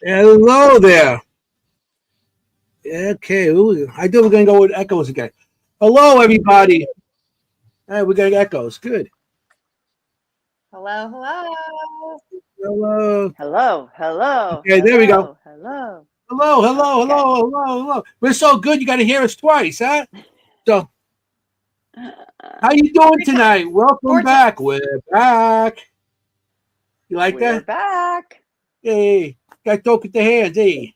Hello there. Okay, I thought we are going to go with echoes again. Hello, everybody. Hey, we got echoes. Good. Hello, hello. Hello. Hello, hello, Okay, there we go. hello, hello. Hello, hello, Okay. hello, hello, hello. We're so good. You got to hear us twice, huh? So, how you doing Every time. tonight? Welcome 4 times. back. We're back. You like We're that? back. Hey, got to talk with the hands. Hey,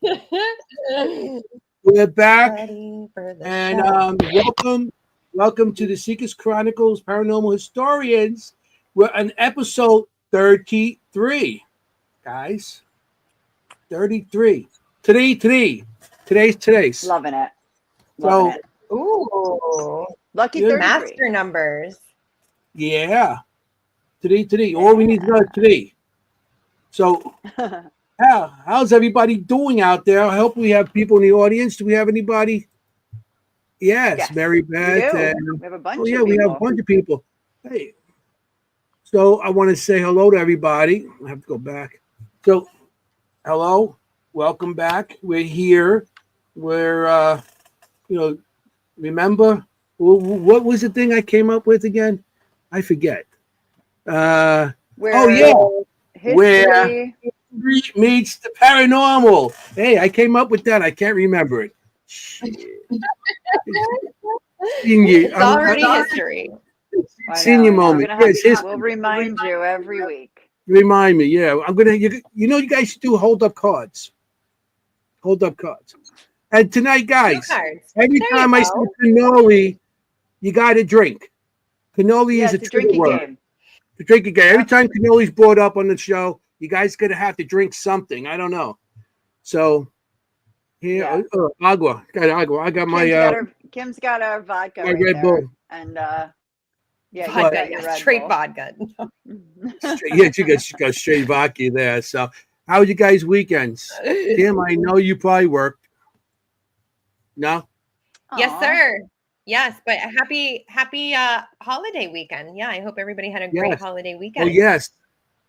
we're back, Ready for the and show. welcome to the Seekers Chronicles Paranormal Historians. We're on episode 33, guys. 33. Today's. Loving it. Loving So, it. Ooh, Lucky yeah, 33. master numbers. yeah. Today. All we need to know is Yeah. today. So, how's everybody doing out there? I hope we have people in the audience. Do we have anybody? Yes, Yes, Mary we Beth. do. And, We have a oh, bunch yeah, of we have a people. bunch of people. Hey, so I want to say hello to everybody. I have to go back. So, hello. Welcome back. We're here. We're, you know, remember what was the thing I came up with again? I forget. Uh, oh Where yeah, where history. street meets the paranormal. Hey, I came up with that. I can't remember it. Shit. Senior, It's already history. I senior know. We're moment. gonna have. Yes, history. We'll remind you every week. Remind me. Yeah, I'm gonna. You guys should do hold up cards. Hold up cards. And tonight, Cue guys, cards. every There you time I say go. cannoli, you got to drink. Cannoli Yeah, is a it's a trigger drinking word. game. To drink again. Every Yep. time cannoli's brought up on the show, you guys gonna have to drink something. I don't know. So here, Yeah. agua. Got agua. I got Kim's got our vodka my right Red there, Bull. and yeah, you've But Vodka, got your yes, Red straight Bull. vodka. yeah, she got straight vodka there. So how was you guys' weekends? Kim, I know you probably worked. No? Yes, Aw. sir. Yes, but a happy holiday weekend. Yeah, I hope everybody had a great Yes. holiday Oh weekend. yes.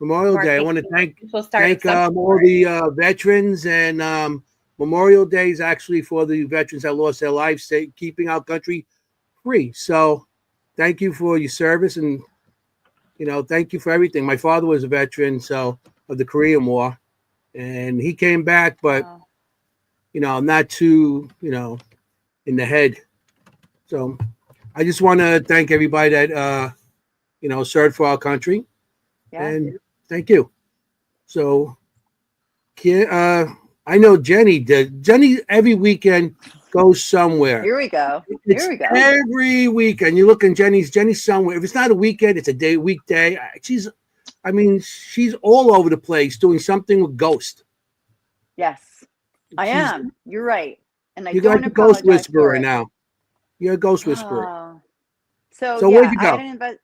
Memorial Day. I Marking want to the official start of thank summer. all the veterans and Memorial Day is actually for the veterans that lost their lives, keeping our country free. So, thank you for your service and thank you for everything. My father was a veteran, so of the Korean War, and he came back, but Oh, not too in the head. So, I just want to thank everybody that served for our country, yeah. and thank you. So, I know Jenny did. Jenny every weekend goes somewhere. Here we go. Here It's we go. every weekend. You look in Jenny's somewhere. If it's not a weekend, it's a weekday. She's all over the place doing something with Ghost. Yes, I She's am. You're right, and I You're like don't a ghost apologize for whisperer it. now. You're a ghost whisperer. Oh, so So where'd yeah, you I had go? an invite.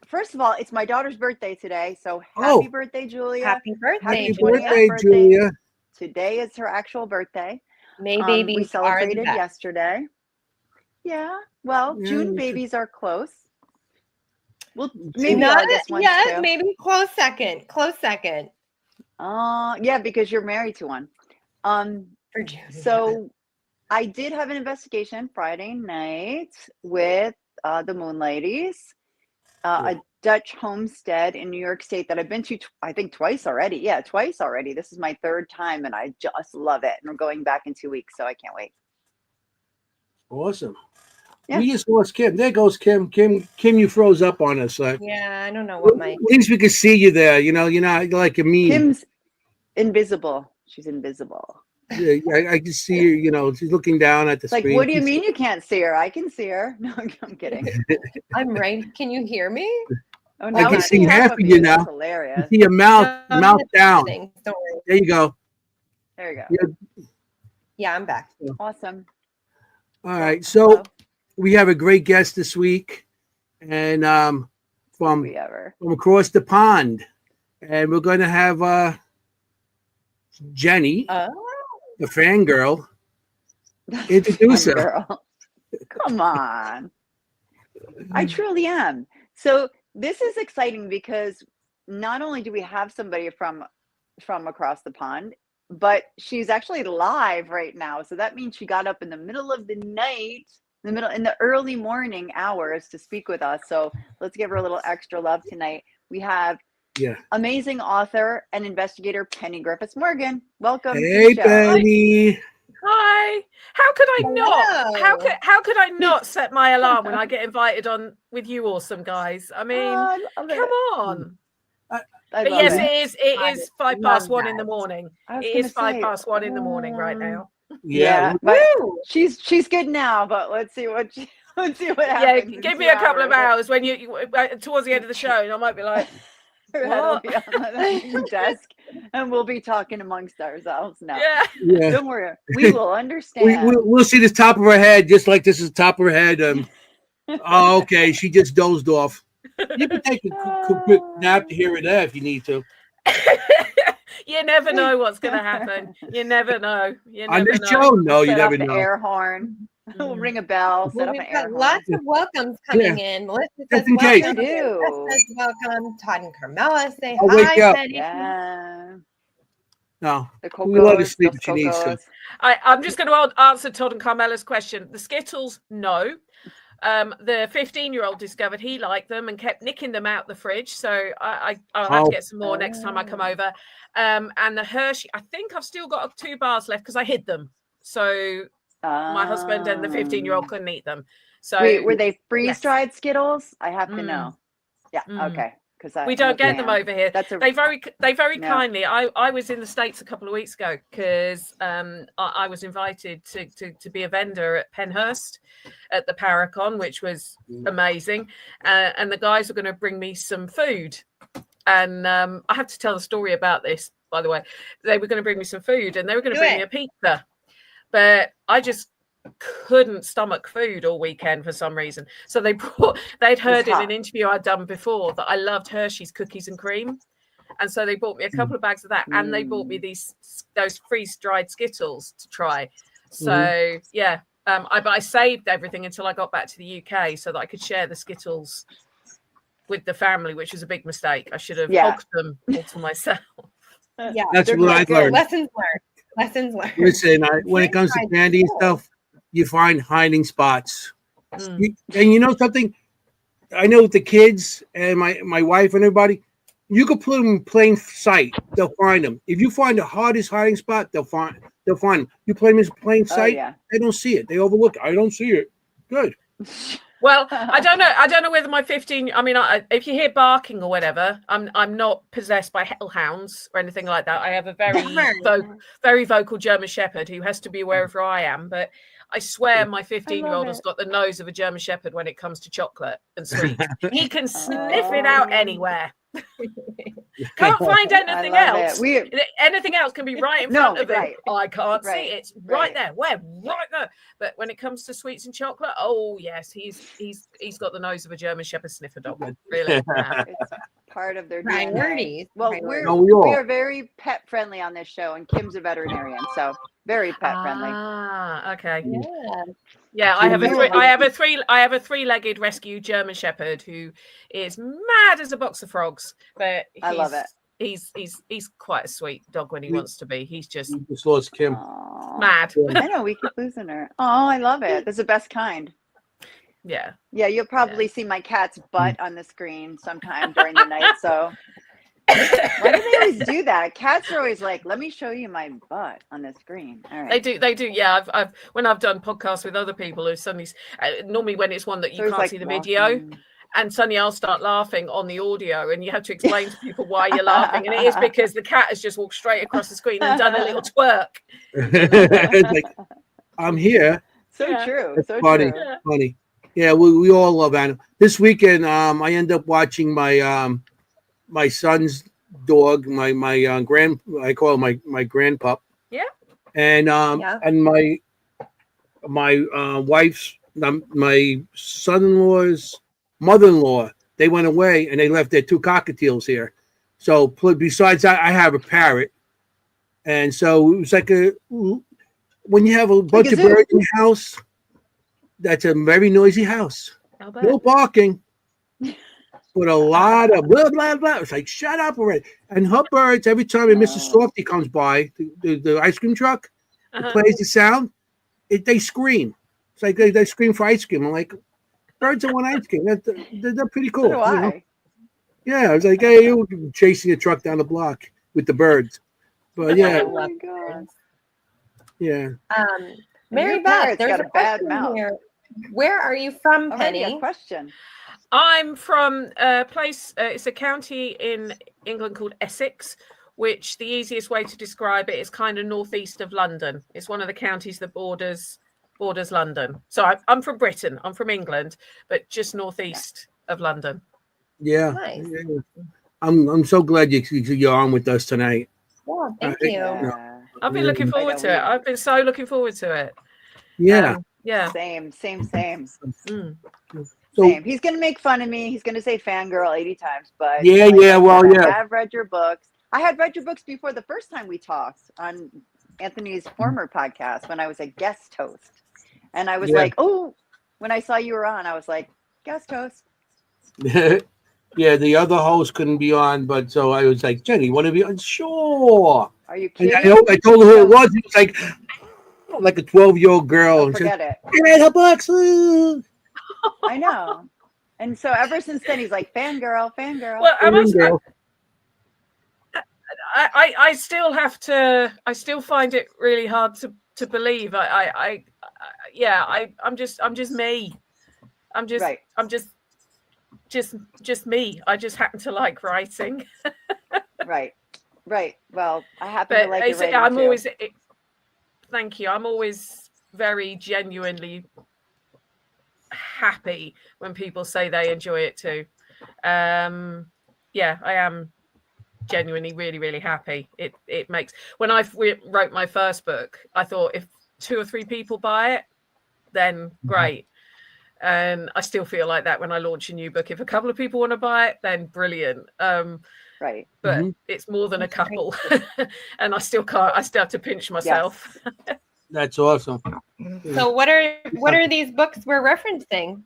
First of all, it's my daughter's birthday today, so happy Oh, birthday, Julia! Happy birthday, happy Happy 20th Julia. birthday, birthday. Julia. Today is her actual birthday. May We babies are the celebrated best. yesterday. Yeah, well, Yeah, June babies are close. Well, maybe so, Not August ones yet, too. maybe close second. Close second Yeah, because you're married to one. Um, for June. so I did have an investigation Friday night with the Moon Ladies, a Dutch homestead in New York State that I've been to, I think, twice already. Yeah, twice already. This is my third time, and I just love it. And we're going back in 2 weeks, so I can't wait. awesome. Yeah. We just lost Kim. There goes Kim. Kim, you froze up on us. Yeah, I don't know what my At least we could see you there. You're not like a meme. Kim's invisible. She's invisible. Yeah, I can see her. She's looking down at the Like, screen. what do you mean you can't see her? I can see her. No, I'm kidding. I'm right. Can you hear me? Oh, I now can we God. see see half half of of you you. That's now. You hilarious. see your mouth, No, I'm in the down. things. Don't worry. There you go. There you go. Yeah. Yeah, I'm back. Awesome. All Well, right. So hello. we have a great guest this week, and Do from we ever? from across the pond, and we're going to have Jenny, Oh, the fangirl, introduce Fun her. girl. Come on. I truly am. So this is exciting because not only do we have somebody from across the pond, but she's actually live right now. So that means she got up in the middle of the night, in the early morning hours to speak with us. So let's give her a little extra love tonight. We have amazing author and investigator Penny Griffiths Morgan. Welcome. Hey, Penny. Hi. How could I not? Hello. How could I not set my alarm when I get invited on with you awesome guys? I mean, come on. But yes, it is 1:05 in the morning. It is 1:05 in the morning right now. Yeah, but she's good now, but let's see what happens. Yeah, give me a couple of hours when you towards the end of the show, and I might be like, her head will be on the desk, and we'll be talking amongst ourselves now. Yeah. Don't worry, we will understand. We'll see the top of her head, just like this is the top of her head. Oh, okay, she just dozed off. You can take a quick nap here or there if you need to. You never know what's going to happen. You never know. On this show, no, you never the know. Air horn. We'll ring a bell. Set up We've an air got horn. lots of welcomes coming in. Melissa Just says in case. welcome. Jess says welcome. Todd and Carmela say I'll wake hi. up. Penny. Yeah. No, The we let her Cocos, sleep Dos if she needs to. Cocos. I'm just going to answer Todd and Carmela's question. The Skittles, no. The 15-year-old discovered he liked them and kept nicking them out the fridge. So I'll have to get some more next time I come over. And the Hershey, I think I've still got 2 bars left because I hid them. So my husband and the 15-year-old couldn't eat them. So wait, were they freeze-dried Skittles? I have to know. Yeah. Okay. Because we don't get them over here. They very No. kindly. I was in the States a couple of weeks ago because I was invited to be a vendor at Penhurst at the Paracon, which was amazing. And the guys were going to bring me some food. And I have to tell the story about this, by the way. They were going to bring me some food and they were going to bring me a pizza. But I just couldn't stomach food all weekend for some reason. So they'd heard in an interview I'd done before that I loved Hershey's cookies and cream. And so they bought me a couple of bags of that and they bought me those freeze-dried Skittles to try. So but I saved everything until I got back to the UK so that I could share the Skittles with the family, which was a big mistake. I should have hogged them all to myself. Yeah, that's what I learned. Lessons learned. Listen, when it comes to candy and stuff, you find hiding spots. And you know something? I know with the kids and my wife and everybody, you could put them in plain sight. They'll find them. If you find the hardest hiding spot, they'll find them. You play them in plain sight, they don't see it. They overlook it. I don't see it. Good. Well, I don't know whether my 15. I mean, if you hear barking or whatever, I'm not possessed by hellhounds or anything like that. I have a very vocal German Shepherd who has to be wherever I am. But I swear, my 15-year-old has got the nose of a German Shepherd when it comes to chocolate and sweets. He can sniff it out anywhere. Can't find anything else. Anything else can be right in front of him. I can't see it. It's right there. Where? Right there. But when it comes to sweets and chocolate, oh yes, he's got the nose of a German Shepherd sniffer dog. Really. Yeah. It's part of their priorities. Well, we are very pet friendly on this show, and Kim's a veterinarian, so very pet friendly. Ah, okay. Yeah, I have a three-legged rescue German Shepherd who is mad as a box of frogs, but I love it. He's quite a sweet dog when he wants to be. He's just lost Kim. Mad. I know, we keep losing her. Oh, I love it. That's the best kind. Yeah. Yeah, you'll probably see my cat's butt on the screen sometime during the night. So why do they always do that? Cats are always like, "Let me show you my butt on the screen." All right. They do. Yeah, I've when I've done podcasts with other people who suddenly, normally when it's one that you can't see the video, and suddenly I'll start laughing on the audio, and you have to explain to people why you're laughing, and it is because the cat has just walked straight across the screen and done a little twerk. It's like, I'm here. So true. That's so funny. true. Funny. Yeah, we all love animals. This weekend, I end up watching my my son's dog, my I call him my grandpup. Yeah. And and my wife's my son-in-law's mother-in-law, they went away and they left their 2 cockatiels here. So besides that, I have a parrot. And so it was like when you have a bunch of birds in your house, that's a very noisy house. No barking. but a lot of blah blah blah. It's like shut up already. And her birds, every time Mr. Softy comes by, the ice cream truck, it plays the sound. They scream. It's like they scream for ice cream. I'm like, birds that want ice cream. They're pretty cool. So do I. You know? Yeah, I was like, hey, you chasing a truck down the block with the birds. But yeah, Oh my God. yeah. Mary Your Beth, parrot's there's got a a bad question mouth. here. Where are you from, Already Penny? a question. I'm from a place, it's a county in England called Essex, which the easiest way to describe it is kind of northeast of London. It's one of the counties that borders London. So I'm from Britain, I'm from England, but just northeast of London. Yeah. Nice. Yeah. I'm so glad you're on with us tonight. Yeah, thank you. Yeah. I've been looking forward to it. I've been so looking forward to it. Yeah. Yeah. Same. Mm. So Same. He's gonna make fun of me. He's gonna say "fangirl" 80 times, but yeah, like yeah. I Well, said, yeah. I have read your books. I had read your books before the first time we talked on Anthony's former podcast when I was a guest host, and I was like, "Oh," when I saw you were on, I was like, "Guest host." Yeah, the other host couldn't be on, but so I was like, Jenny, want to be on? Sure. Are you And kidding? I told her who it was. It was like a 12-year-old girl. Oh, And she forget it. said, I read her books. Woo." I know. And so ever since then, he's like, "Fangirl." Well, Girl. I still have to. I still find it really hard to believe. I'm just me. I'm just Right. I'm just me. I just happen to like writing. Right. Well, I happen But to like your writing I'm too. always. Thank you. I'm always very genuinely happy when people say they enjoy it too. Yeah, I am genuinely really, really happy. It makes, when I wrote my first book, I thought if 2 or 3 people buy it, then great. And I still feel like that when I launch a new book. If a couple of people want to buy it, then brilliant. Right. But it's more than a couple. And I still have to pinch myself. Yes. That's awesome. So what are these books we're referencing?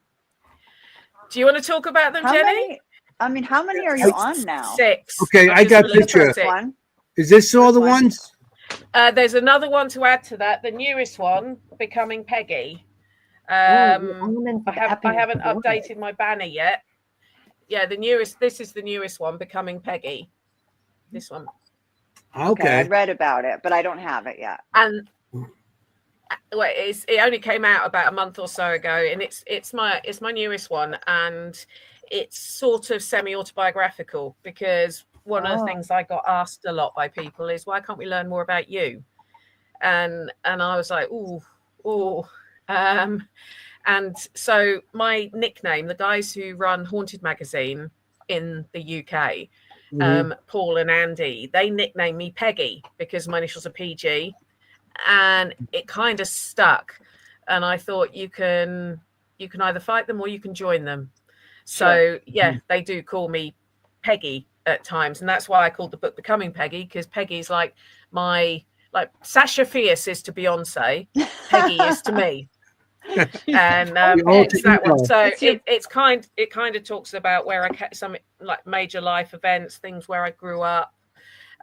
Do you want to talk about them, How Jenny? many? How many are you on now? 6. Okay, I got just picture. released 6. One. Is this all the Which one? ones? There's another one to add to that, the newest one, Becoming Peggy. I haven't updated my banner yet. Yeah, this is the newest one, Becoming Peggy. This one. Okay. I read about it, but I don't have it yet. And well, it only came out about a month or so ago, and it's my newest one, and it's sort of semi-autobiographical, because one of the things I got asked a lot by people is, why can't we learn more about you? And I was like, and so my nickname, the guys who run Haunted Magazine in the UK, Paul and Andy, they nicknamed me Peggy because my initials are PG, and it kind of stuck. And I thought you can either fight them or you can join them. So yeah, they do call me Peggy at times, and that's why I called the book Becoming Peggy, because Peggy's like Sasha Fierce is to Beyonce, Peggy is to me. And it's that one. So it kind of talks about where some like major life events, things where I grew up.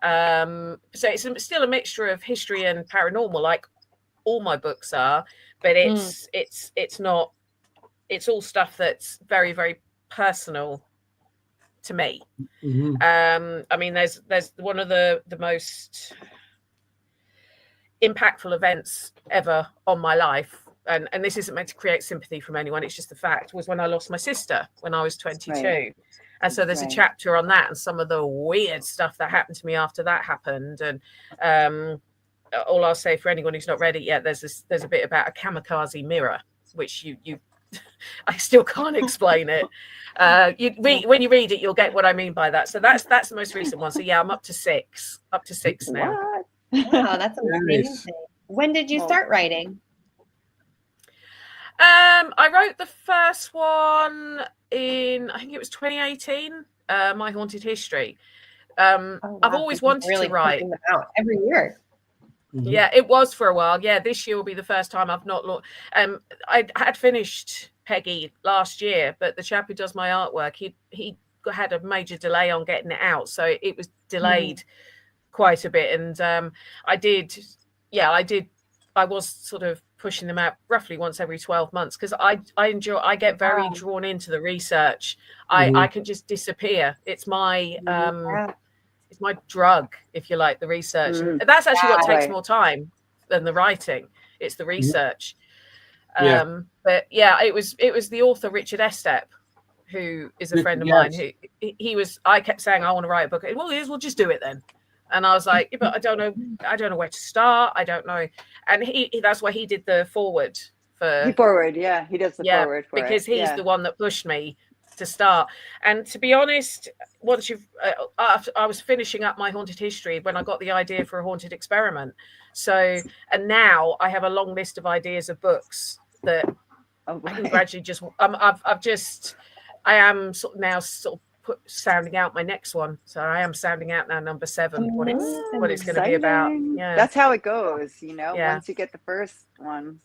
So it's still a mixture of history and paranormal, like all my books are, but it's not. It's all stuff that's very, very personal to me. I mean, there's one of the most impactful events ever on my life. And this isn't meant to create sympathy from anyone. It's just the fact, was when I lost my sister when I was 22. Right. And so there's a chapter on that and some of the weird stuff that happened to me after that happened. And all I'll say for anyone who's not read it yet, there's a bit about a kamikaze mirror, which you I still can't explain it. When you read it, you'll get what I mean by that. So that's the most recent one. So yeah, I'm up to 6 now. What? Wow, that's amazing. When did you start writing? I wrote the first one in, I think it was 2018, My Haunted History. I've always wanted to write. Them out every year. Yeah, it was for a while. Yeah, this year will be the first time I've not looked. I had finished Peggy last year, but the chap who does my artwork, he had a major delay on getting it out, so it was delayed quite a bit. And I was sort of pushing them out roughly once every 12 months because I get very drawn into the research. I can just disappear. It's my it's my drug, if you like, the research. And that's actually what takes more time than the writing. It's the research. But yeah, it was the author Richard Estep, who is a friend of mine. I kept saying I want to write a book. We'll just do it then. And I was like, yeah, but I don't know where to start. I don't know. And that's why he did the forward for. He does the forward for because it. he's the one that pushed me to start. And to be honest, once I was finishing up my haunted history when I got the idea for a haunted experiment. So, and now I have a long list of ideas of books that I can gradually I am sort of sounding out my next one. So I am sounding out now number 7, what it's going to be about. Yeah, that's how it goes. Once you get the first one,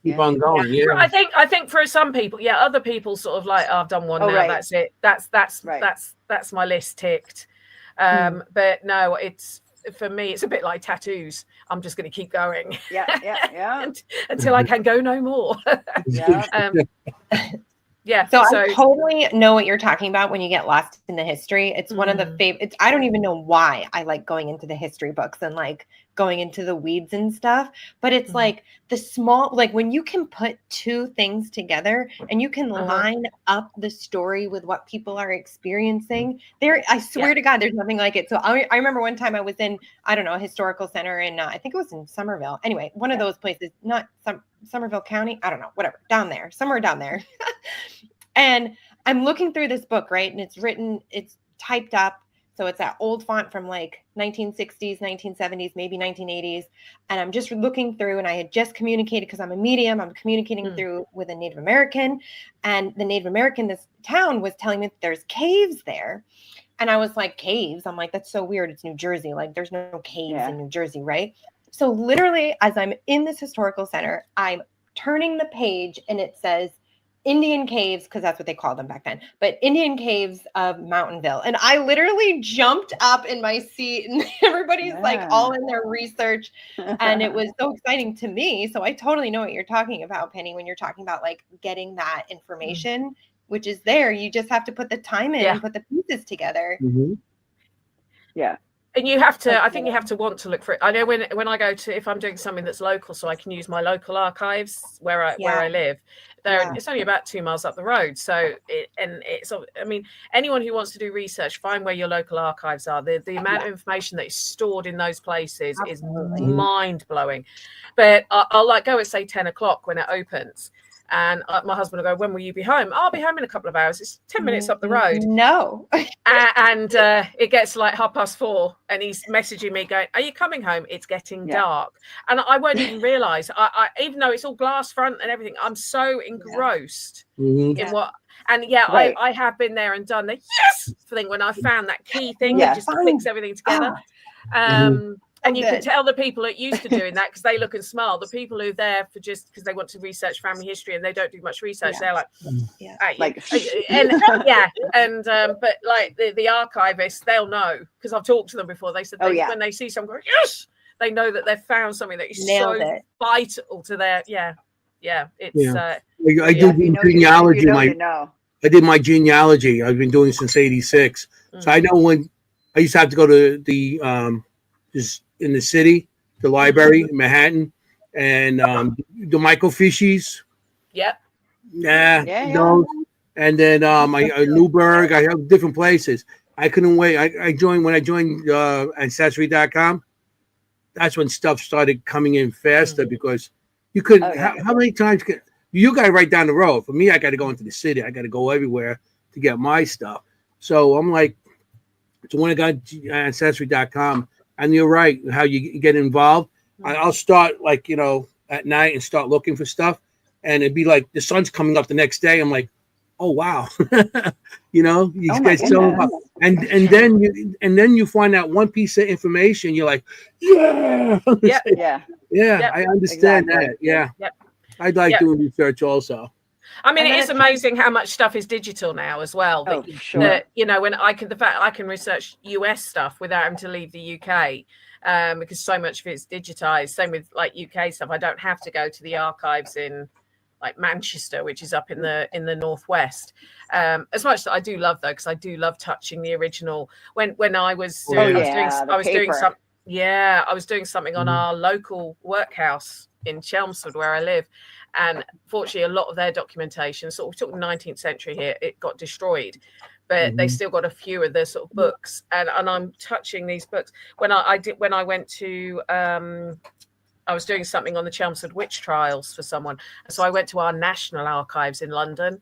keep on going. Yeah. I think for some people, other people sort of like, oh, I've done one now. Right. That's it. That's my list ticked. But no, it's for me, it's a bit like tattoos. I'm just going to keep going. Until I can go no more. So I totally know what you're talking about when you get lost in the history. It's one of the favorites. I don't even know why I like going into the history books and like going into the weeds and stuff. But it's like the small, like when you can put two things together and you can line up the story with what people are experiencing. I swear to God, there's nothing like it. So I remember one time I was in, I don't know, a historical center in, I think it was in Somerville. Anyway, one of those places, not Somerville County. I don't know, whatever, down there, somewhere down there. And I'm looking through this book, right? And it's typed up. So it's that old font from like 1960s, 1970s, maybe 1980s. And I'm just looking through, and I had just communicated, because I'm a medium, I'm communicating through with a Native American. And the Native American, this town, was telling me that there's caves there. And I was like, caves? I'm like, that's so weird. It's New Jersey. Like there's no caves in New Jersey, right? So literally, as I'm in this historical center, I'm turning the page and it says Indian caves, because that's what they called them back then, but Indian caves of Mountainville. And I literally jumped up in my seat, and everybody's like all in their research. And it was so exciting to me. So I totally know what you're talking about, Penny, when you're talking about like getting that information, which is there. You just have to put the time in and put the pieces together. Yeah. And you have to, I think you have to want to look for it. I know when I go to, if I'm doing something that's local, so I can use my local archives where I live. It's only about 2 miles up the road. So I mean, anyone who wants to do research, find where your local archives are. The amount of information that is stored in those places is mind blowing. But I'll like go at say 10 o'clock when it opens. And my husband will go, when will you be home? I'll be home in a couple of hours. It's 10 minutes up the road. No. and it gets like 4:30 and he's messaging me going, are you coming home? It's getting dark. And I won't even realize, I even though it's all glass front and everything, I'm so engrossed in what. And I have been there and done the thing when I found that key thing that just clicks everything together. And you can tell the people that used to doing that because they look and smile. The people who are there for just because they want to research family history and they don't do much research, they're like, but like the archivists, they'll know because I've talked to them before. They said when they see someone go, they know that they've found something that is vital to their I do genealogy. I did my genealogy. I've been doing it since '86, so I know when I used to have to go to the just in the city, the library in Manhattan, and the microfiches. And then Newburgh. I have different places. I couldn't wait. I joined Ancestry.com. That's when stuff started coming in faster because you couldn't. How many times you got to right down the road? For me, I got to go into the city. I got to go everywhere to get my stuff. So I'm like, so when I got Ancestry.com. And you're right, how you get involved. I'll start at night and start looking for stuff. And it'd be like the sun's coming up the next day. I'm like, oh, wow. You get so involved. And then you find out one piece of information. You're like, I understand that. Yeah. I'd like doing research also. I mean, And it then is amazing how much stuff is digital now as well. Oh, That, sure. that, you know, when the fact I can research US stuff without having to leave the UK, because so much of it's digitized. Same with like UK stuff. I don't have to go to the archives in like Manchester, which is up in the northwest. As much as I do love though, because I do love touching the original. When I was I was doing something on our local workhouse in Chelmsford where I live, and fortunately a lot of their documentation, sort of, we took the 19th century here, it got destroyed, but they still got a few of the sort of books, and I'm touching these books. When I went to I was doing something on the Chelmsford witch trials for someone, so I went to our National Archives in London,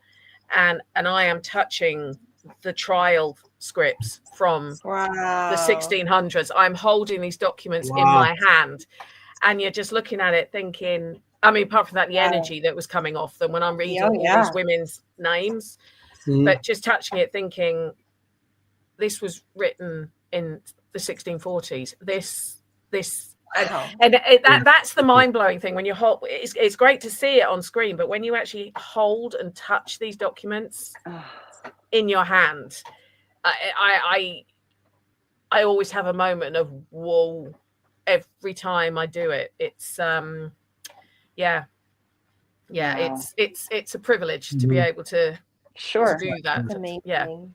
and I am touching the trial scripts from the 1600s. I'm holding these documents in my hand, and you're just looking at it thinking, I mean, apart from that, the energy that was coming off them when I'm reading all these women's names, but just touching it thinking, this was written in the 1640s. That's the mind-blowing thing when you hold. It's great to see it on screen, but when you actually hold and touch these documents in your hand, I always have a moment of whoa every time I do it. It's it's a privilege to be able to do that. That's amazing.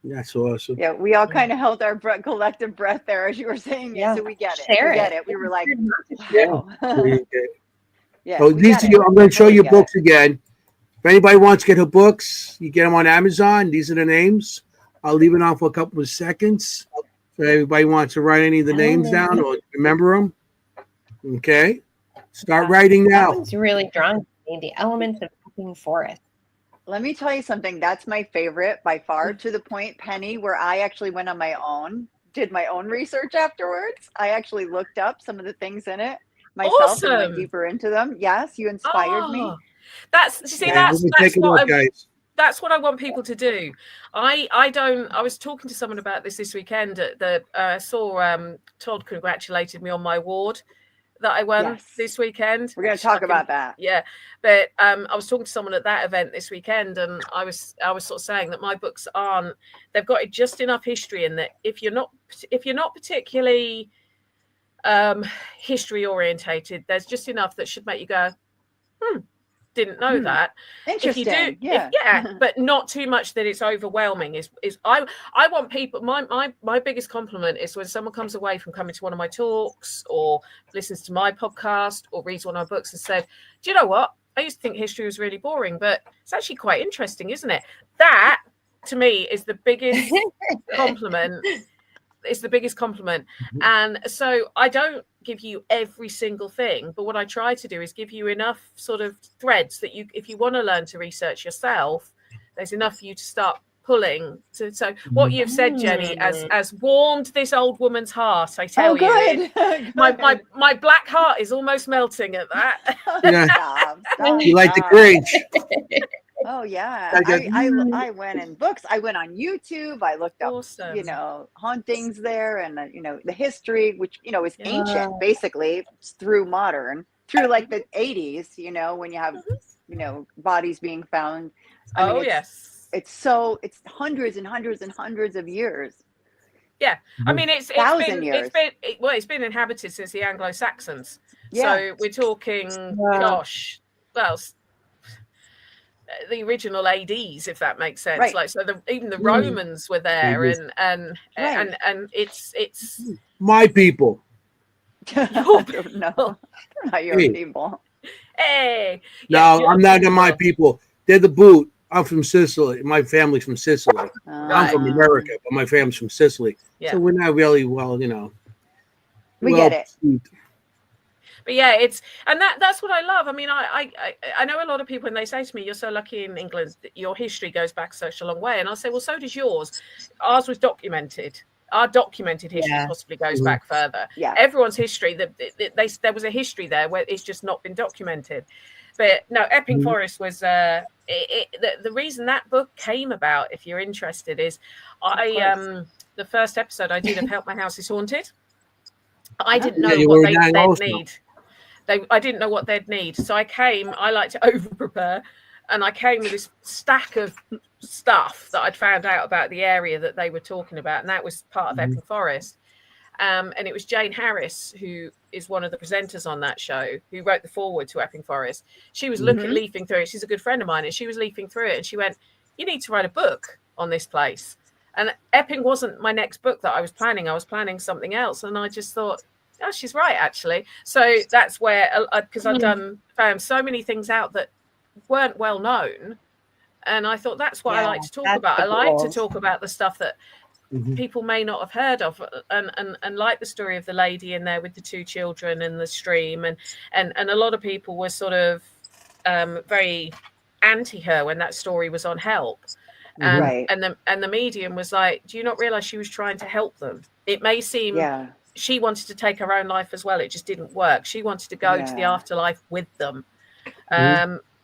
That's awesome. Yeah, we all kind of held our collective breath there as you were saying it, so we get it. We get it. We were like, wow. So these are I'm going to show you books again. If anybody wants to get her books, you get them on Amazon. These are the names. I'll leave it on for a couple of seconds. So everybody wants to write any of the names down or remember them. Okay. Start writing now. That one's really drawn to me. The Elements of Cooking Forest. Let me tell you something. That's my favorite by far, to the point, Penny, where I actually went on my own, did my own research afterwards. I actually looked up some of the things in it myself and went deeper into them. Yes, you inspired me. That's what I want people to do. I was talking to someone about this weekend at I saw Todd congratulated me on my award that I won this weekend. We're going to talk about that. Yeah. But I was talking to someone at that event this weekend, and I was sort of saying that my books they've got just enough history in that if you're not particularly history orientated, there's just enough that should make you go, didn't know that. Interesting. If you do, but not too much that it's overwhelming. I want people. My biggest compliment is when someone comes away from coming to one of my talks or listens to my podcast or reads one of my books and said, "Do you know what? I used to think history was really boring, but it's actually quite interesting, isn't it?" That to me is the biggest compliment. It's the biggest compliment. And so I don't give you every single thing, but what I try to do is give you enough sort of threads that if you want to learn to research yourself, there's enough for you to start pulling. So what you've said, Jenny, has warmed this old woman's heart. I tell you, my black heart is almost melting at that. Stop. You like the Grinch. Oh yeah, I went in books. I went on YouTube. I looked up, hauntings there, and the history, which is ancient, basically through modern, through like the 80s. When you have bodies being found. It's hundreds and hundreds and hundreds of years. Yeah, I mean it's been inhabited since the Anglo-Saxons. Yeah. So we're talking, the original ADs, if that makes sense. Right. Like, so even the Romans were there, and it's my people. No, not your people. Hey, no, I'm not my people. They're the boot. I'm from Sicily. My family's from Sicily. I'm from America, but my family's from Sicily. Yeah. So we're not really we get it. But yeah, that's what I love. I mean, I know a lot of people when they say to me, "You're so lucky in England that your history goes back such a long way," and I say, "Well, so does yours. Ours was documented. Our documented history possibly goes back further. Yeah, everyone's history. There was a history there where it's just not been documented." But no, Epping Forest was the reason that book came about. If you're interested, is the first episode I did of Help My House Is Haunted. I didn't know what they'd need. I didn't know what they'd need. So I like to over prepare. and I came with this stack of stuff that I'd found out about the area that they were talking about, and that was part of Epping Forest. And it was Jane Harris, who is one of the presenters on that show, who wrote the foreword to Epping Forest. She was leafing through it. She's a good friend of mine, and she was leafing through it, and she went, "You need to write a book on this place." And Epping wasn't my next book that I was planning. I was planning something else, and I just thought, "Oh, she's right, actually." So that's where, because I've found so many things out that weren't well known, and I thought that's what I like to talk about. I like to talk about the stuff that people may not have heard of, and like the story of the lady in there with the 2 children and the stream, and a lot of people were sort of very anti her when that story was on Help, and the medium was like, "Do you not realize she was trying to help them? It may seem she wanted to take her own life as well, it just didn't work. She wanted to go to the afterlife with them."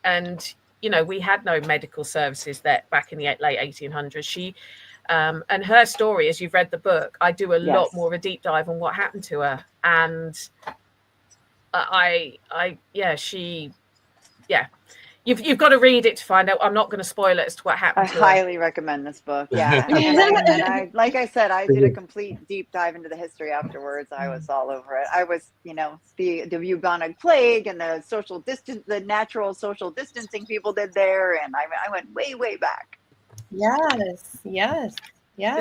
And you know, we had no medical services that back in the late 1800s. She and her story, as you've read the book, I do a lot more of a deep dive on what happened to her. And you've got to read it to find out. I'm not going to spoil it as to what happened to her. I highly recommend this book. Yeah. and I, like I said, I did a complete deep dive into the history afterwards. I was all over it. I was, you know, the bubonic plague and the social distance, the natural social distancing people did there. And I went way, way back. Yes. Yeah.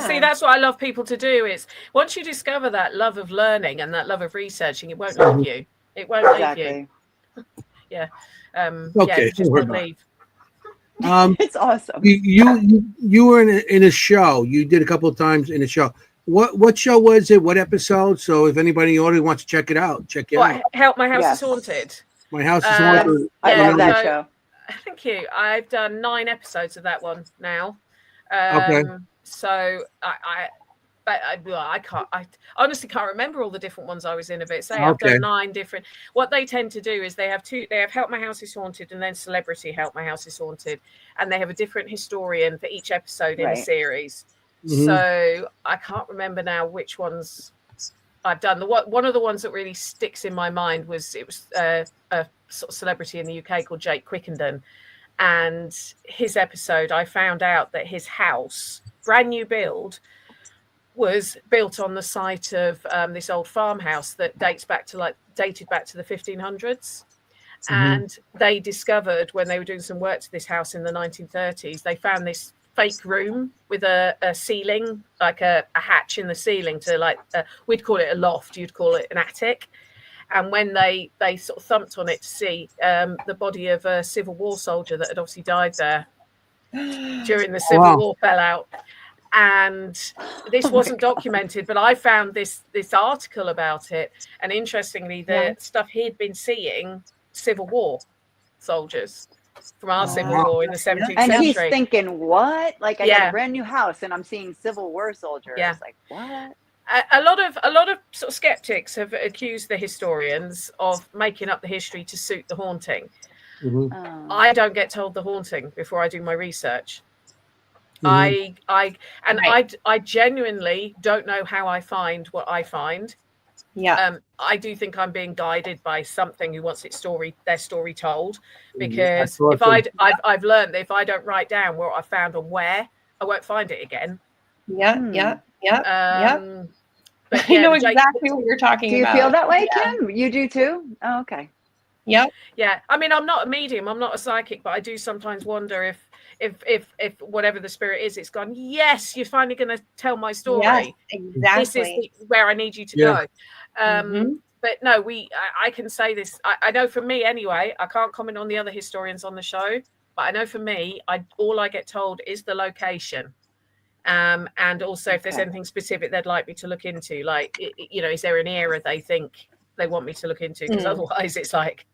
See, that's what I love people to do. Is once you discover that love of learning and that love of researching, it won't leave you. It won't leave you. Yeah. Okay. Just won't leave. It's awesome. You were in a show. You did a couple of times in a show. What show was it? What episode? So if anybody in the audience wants to check it out, check it out. Help, My House is Haunted. My House is haunted. I love that show. Thank you. I've done 9 episodes of that one now. Okay. So I honestly can't remember all the different ones I was in of it. So I've done 9 different. What they tend to do is they have Help My House is Haunted and then Celebrity Help My House is Haunted, and they have a different historian for each episode in the series. So I can't remember now which ones I've done. One of the ones that really sticks in my mind was a sort of celebrity in the UK called Jake Quickenden, and his episode, I found out that his house, brand new build, was built on the site of this old farmhouse that dated back to the 1500s. And they discovered when they were doing some work to this house in the 1930s, they found this fake room with a ceiling, like a hatch in the ceiling to we'd call it a loft, you'd call it an attic. And when they sort of thumped on it to see the body of a Civil War soldier that had obviously died there during the Civil War fell out. And this wasn't documented, but I found this article about it. And interestingly, the stuff he'd been seeing Civil War soldiers from our Civil War in the 17th and century. He's thinking, what? Like, I got a brand new house and I'm seeing Civil War soldiers. Yeah. Like, what? A lot of sort of skeptics have accused the historians of making up the history to suit the haunting. I don't get told the haunting before I do my research. I genuinely don't know how I find what I find. I do think I'm being guided by something who wants their story told, because I've learned that if I don't write down what I found and where, I won't find it again. But you know exactly what you're talking about. Do you feel that way, Kim? You do too? Oh, okay. Yep. Yeah. I mean, I'm not a medium, I'm not a psychic, but I do sometimes wonder if whatever the spirit is, it's gone, yes, you're finally going to tell my story. Yes, exactly. This is where I need you to go. But no, I can say this. I know for me anyway, I can't comment on the other historians on the show, but I know for me, all I get told is the location. And also if there's anything specific they'd like me to look into, like, you know, is there an era they think they want me to look into? Because otherwise it's like,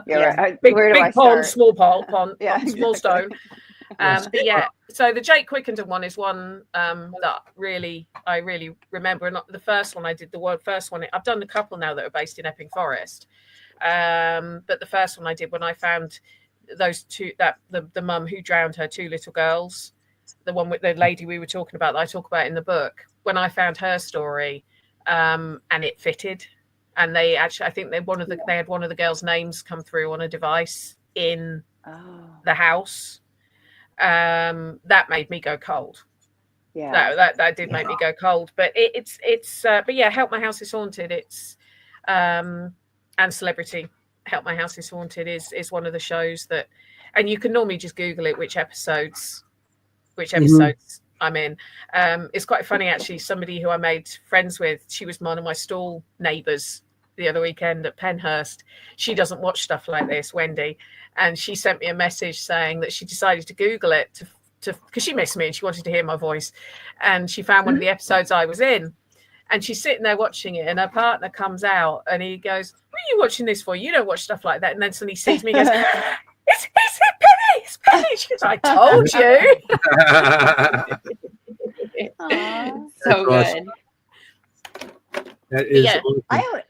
big pond, small pond, small stone. But yeah, so the Jake Quickenden one is one that I really remember. And the first one I did, I've done a couple now that are based in Epping Forest. But the first one I did when I found those two, the mum who drowned her 2 little girls, the one with the lady we were talking about that I talk about in the book, when I found her story, and it fitted. And they actually, I think they had one of the girls' names come through on a device in Oh, the house, that made me go cold. yeah. That did make me go cold. But it's but yeah, Help My House is Haunted. It's and Celebrity Help My House is Haunted is one of the shows that, and you can normally just Google it, which episodes I'm in. It's quite funny actually. Somebody who I made friends with, she was one of my stall neighbours the other weekend at Penhurst. She doesn't watch stuff like this, Wendy, and she sent me a message saying that she decided to Google it to because she missed me and she wanted to hear my voice, and she found one of the episodes I was in, and she's sitting there watching it, and her partner comes out and he goes, "What are you watching this for? You don't watch stuff like that." And then suddenly he sees me and goes, It's Penny, it's Penny. She goes, "I told you." So awesome. good. That is Yeah. awesome.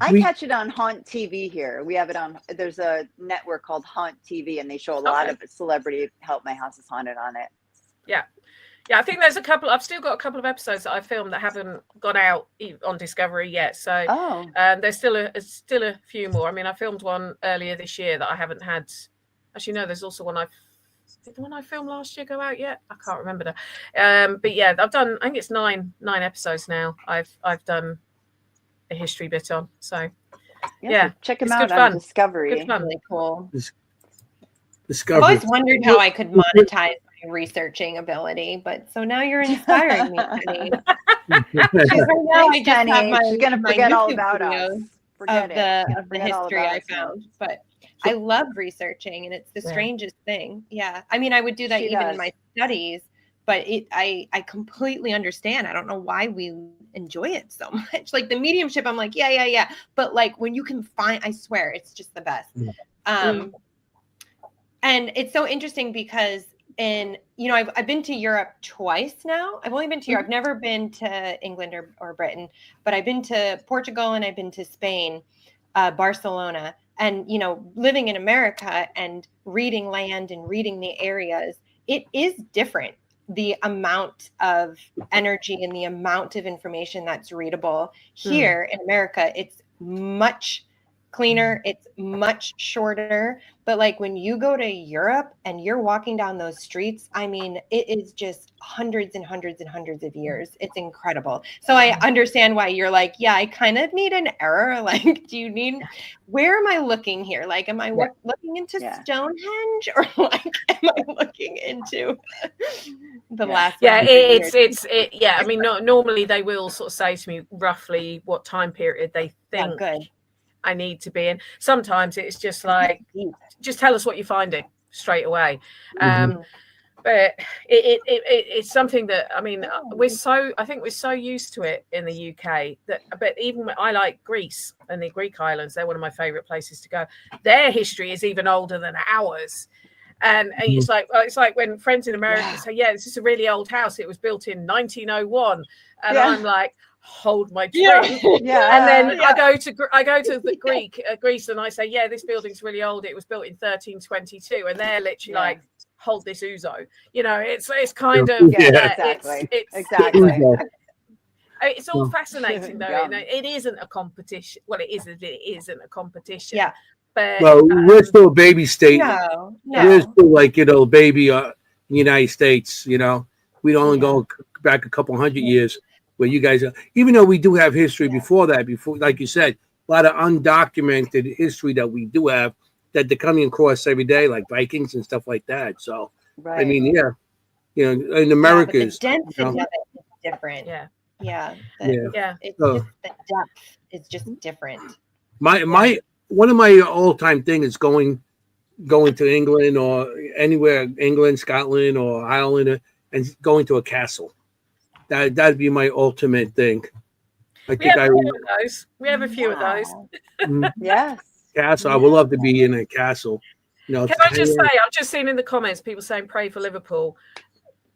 I catch it on Haunt TV here. We have it on. There's a network called Haunt TV, and they show a lot of Celebrity Help My House is Haunted on it. Yeah, I think there's a couple. I've still got a couple of episodes that I filmed that haven't gone out on Discovery yet. So there's still a few more. I mean, I filmed one earlier this year that I haven't had. Actually, no, there's also one did the one I filmed last year go out yet? I can't remember that. But yeah, I've done. I think it's nine episodes now. I've done a history bit on. So yeah, so check them it's out good on fun. Discovery. Good fun. Really cool. Discovery. I've always wondered how I could monetize my researching ability, but so now you're inspiring me, Penny. She's right now, I just have She's gonna forget all about us. Of the history I found, but I love researching, and it's the strangest thing. Yeah, I mean, I would do that even in my studies, but I completely understand. I don't know why we enjoy it so much. Like the mediumship, I'm like, yeah. But like when you can find, I swear, it's just the best. And it's so interesting because I've been to Europe twice now. I've only been to Europe. I've never been to England or Britain, but I've been to Portugal and I've been to Spain, Barcelona, and, living in America and reading land and reading the areas, it is different. The amount of energy and the amount of information that's readable here in America, it's much cleaner, it's much shorter. But like when you go to Europe and you're walking down those streets, I mean, it is just hundreds and hundreds and hundreds of years. It's incredible. So I understand why you're like, yeah, I kind of need an error. Like, where am I looking here? Like, am I looking into Stonehenge, or like, am I looking into the last? Yeah, I mean, normally they will sort of say to me roughly what time period they think I need to be in. Sometimes it's just like, just tell us what you're finding straight away. But it's something that, I mean, I think we're so used to it in the UK but even when I like Greece and the Greek islands, they're one of my favorite places to go. Their history is even older than ours. And it's like when friends in America say, yeah, this is a really old house. It was built in 1901. And I'm like, hold my drink. And then I go to the Greece and I say, yeah, this building's really old. It was built in 1322. And they're literally like, hold this ouzo. It's kind of exactly. It's all fascinating though. And it isn't a competition. Well, it isn't a competition. Yeah. But we're still a baby state. No. We're still like, baby in the United States, we'd only go back a couple hundred years where you guys are, even though we do have history before that, like you said, a lot of undocumented history that we do have that they're coming across every day, like Vikings and stuff like that. So, I mean, in Americas, the density of it is different. It's just the depth is just different. One of my all-time thing is going to England or anywhere, England, Scotland, or Ireland, and going to a castle. That'd be my ultimate thing. We have a few of those. Yes. Castle. I would love to be in a castle. Can I just say, I've just seen in the comments people saying pray for Liverpool.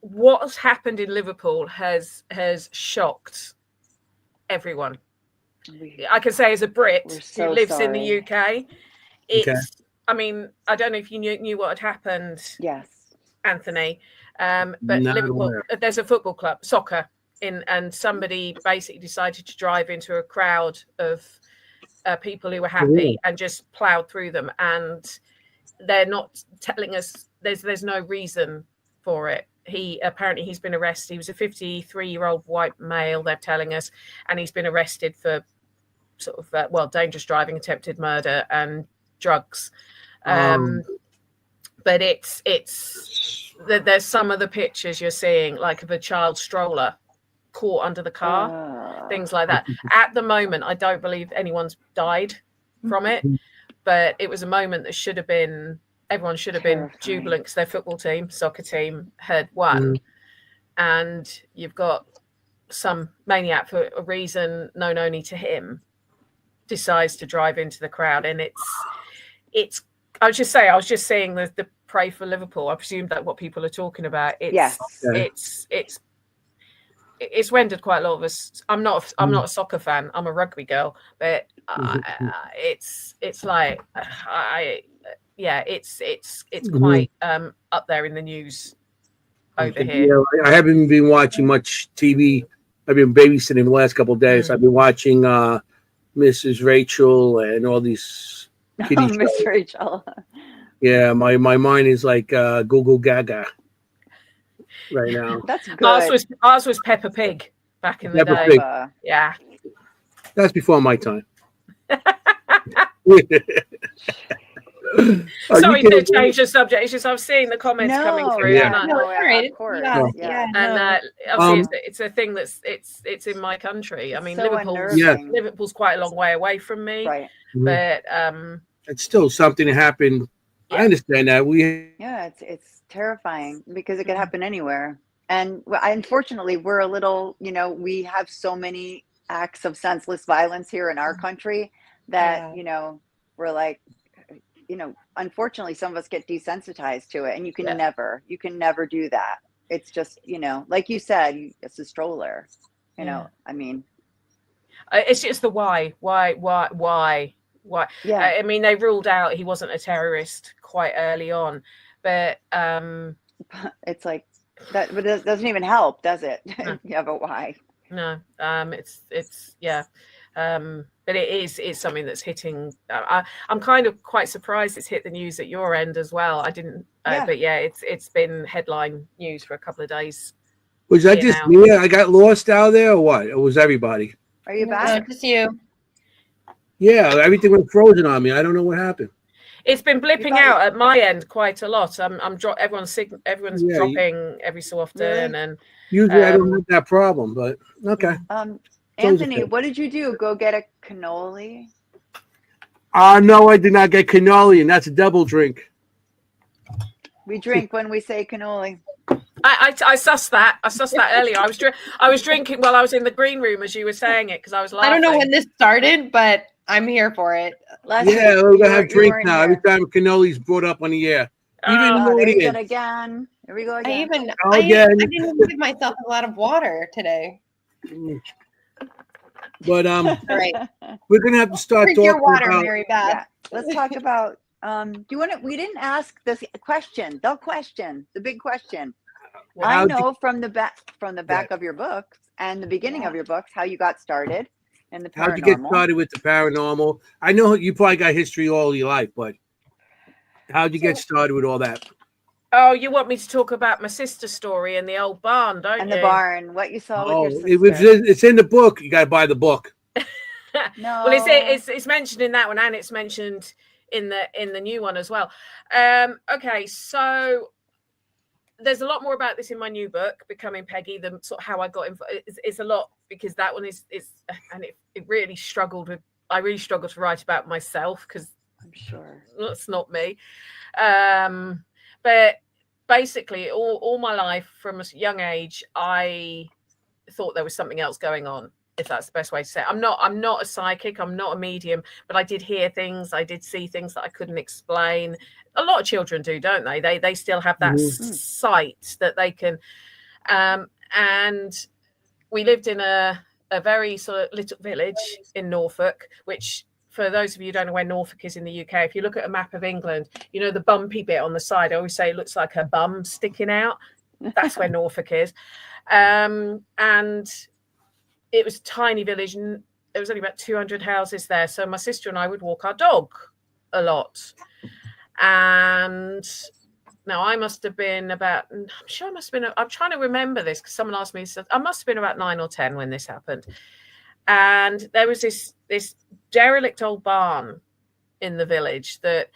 What's happened in Liverpool has shocked everyone. I can say as a Brit who lives in the UK, I mean, I don't know if you knew what had happened. Yes, Anthony, but Liverpool, there's a football club, soccer, and somebody basically decided to drive into a crowd of people who were happy and just plowed through them, and they're not telling us. There's no reason for it. He's been arrested. He was a 53-year-old white male, they're telling us, and he's been arrested for sort of dangerous driving, attempted murder, and drugs. But there's some of the pictures you're seeing, like of a child stroller caught under the car, things like that. At the moment, I don't believe anyone's died from it, but it was a moment that everyone should have been jubilant because their football team, soccer team had won. And you've got some maniac, for a reason known only to him, decides to drive into the crowd. And it's I was just saying the pray for Liverpool. I presume that's what people are talking about. It's rendered quite a lot of us. I'm not a soccer fan. I'm a rugby girl, but it's like it's quite up there in the news over here. Yeah, I haven't been watching much TV. I've been babysitting the last couple of days. I've been watching Mrs. Rachel and all these kiddie shows. Miss Rachel. Yeah, my mind is like Google Gaga right now. That's good. Ours was Peppa Pig back in the Peppa day. Pig. Yeah. That's before my time. Sorry to change the subject. It's just I've seen the comments coming through. Of course. And obviously it's a thing it's in my country. I mean, so Liverpool's quite a long way away from me, right. But it's still something that happened. Yeah. I understand that it's terrifying because it could happen anywhere. And unfortunately, we're a little, we have so many acts of senseless violence here in our country that we're like, unfortunately, some of us get desensitized to it, and you can never do that. It's just, like you said, it's a stroller, I mean, it's just the why. Yeah. I mean, they ruled out he wasn't a terrorist quite early on, but it's like that, but it doesn't even help, does it? No. Yeah, but why? No, but it's something that's hitting. I'm kind of quite surprised it's hit the news at your end as well. I didn't, but it's been headline news for a couple of days. Was that just me? I got lost out there, or what? Or was everybody? Are you back? Just you. Yeah, everything went frozen on me. I don't know what happened. It's been blipping out at my end quite a lot. Everyone's dropping every so often, and usually I don't have that problem. But okay. Anthony, what did you do? Go get a cannoli? No, I did not get cannoli, and that's a double drink. We drink when we say cannoli. I sussed that. I sussed that earlier. I was drinking while I was in the green room as you were saying it because I was laughing. I don't know when this started, but I'm here for it. We're gonna have drink now. Every time cannoli's brought up on the air. Even again. Here we go again. I didn't even give myself a lot of water today. But right. We're gonna have to start talking your water, about. Mary Beth. Yeah. Let's talk about. Do you want to? We didn't ask this question. The big question. I know from the back of your books and the beginning of your books how you got started in the paranormal. How'd you get started with the paranormal? I know you probably got history all your life, but how'd you get started with all that? Oh, you want me to talk about my sister's story in the old barn, don't you? And the barn, what you saw with your sister. It's in the book. You got to buy the book. No. Well, it's mentioned in that one, and it's mentioned in the new one as well. Okay, so there's a lot more about this in my new book, Becoming Peggy. The sort of how I got involved. It's a lot because that one is and it really struggled with. I really struggled to write about myself because I'm sure that's not me. But basically, all my life from a young age, I thought there was something else going on, if that's the best way to say it. I'm not a psychic, I'm not a medium, but I did hear things, I did see things that I couldn't explain. A lot of children do, don't they? They still have that sight that they can. And we lived in a very sort of little village in Norfolk, which, for those of you who don't know where Norfolk is in the UK, if you look at a map of England, you know the bumpy bit on the side, I always say it looks like a bum sticking out. That's where Norfolk is. And it was a tiny village, and there was only about 200 houses there. So my sister and I would walk our dog a lot. And now I must have been about, I'm sure I must have been, I'm trying to remember this because someone asked me, so I must have been about 9 or 10 when this happened. And there was this derelict old barn in the village that,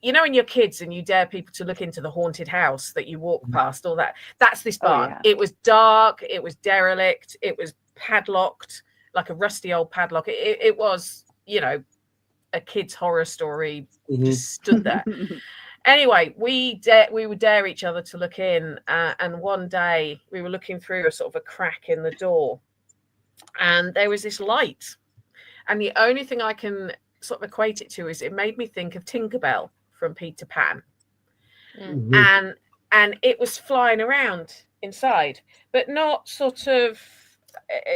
you know, when you're kids and you dare people to look into the haunted house that you walk past, all that, that's this barn. yeah. It was dark, it was derelict, it was padlocked, like a rusty old padlock. It was, you know, a kid's horror story, just stood there. Anyway, we would dare each other to look in, and one day we were looking through a sort of a crack in the door, and there was this light, and the only thing I can sort of equate it to is it made me think of Tinkerbell from Peter Pan. And it was flying around inside, but not sort of,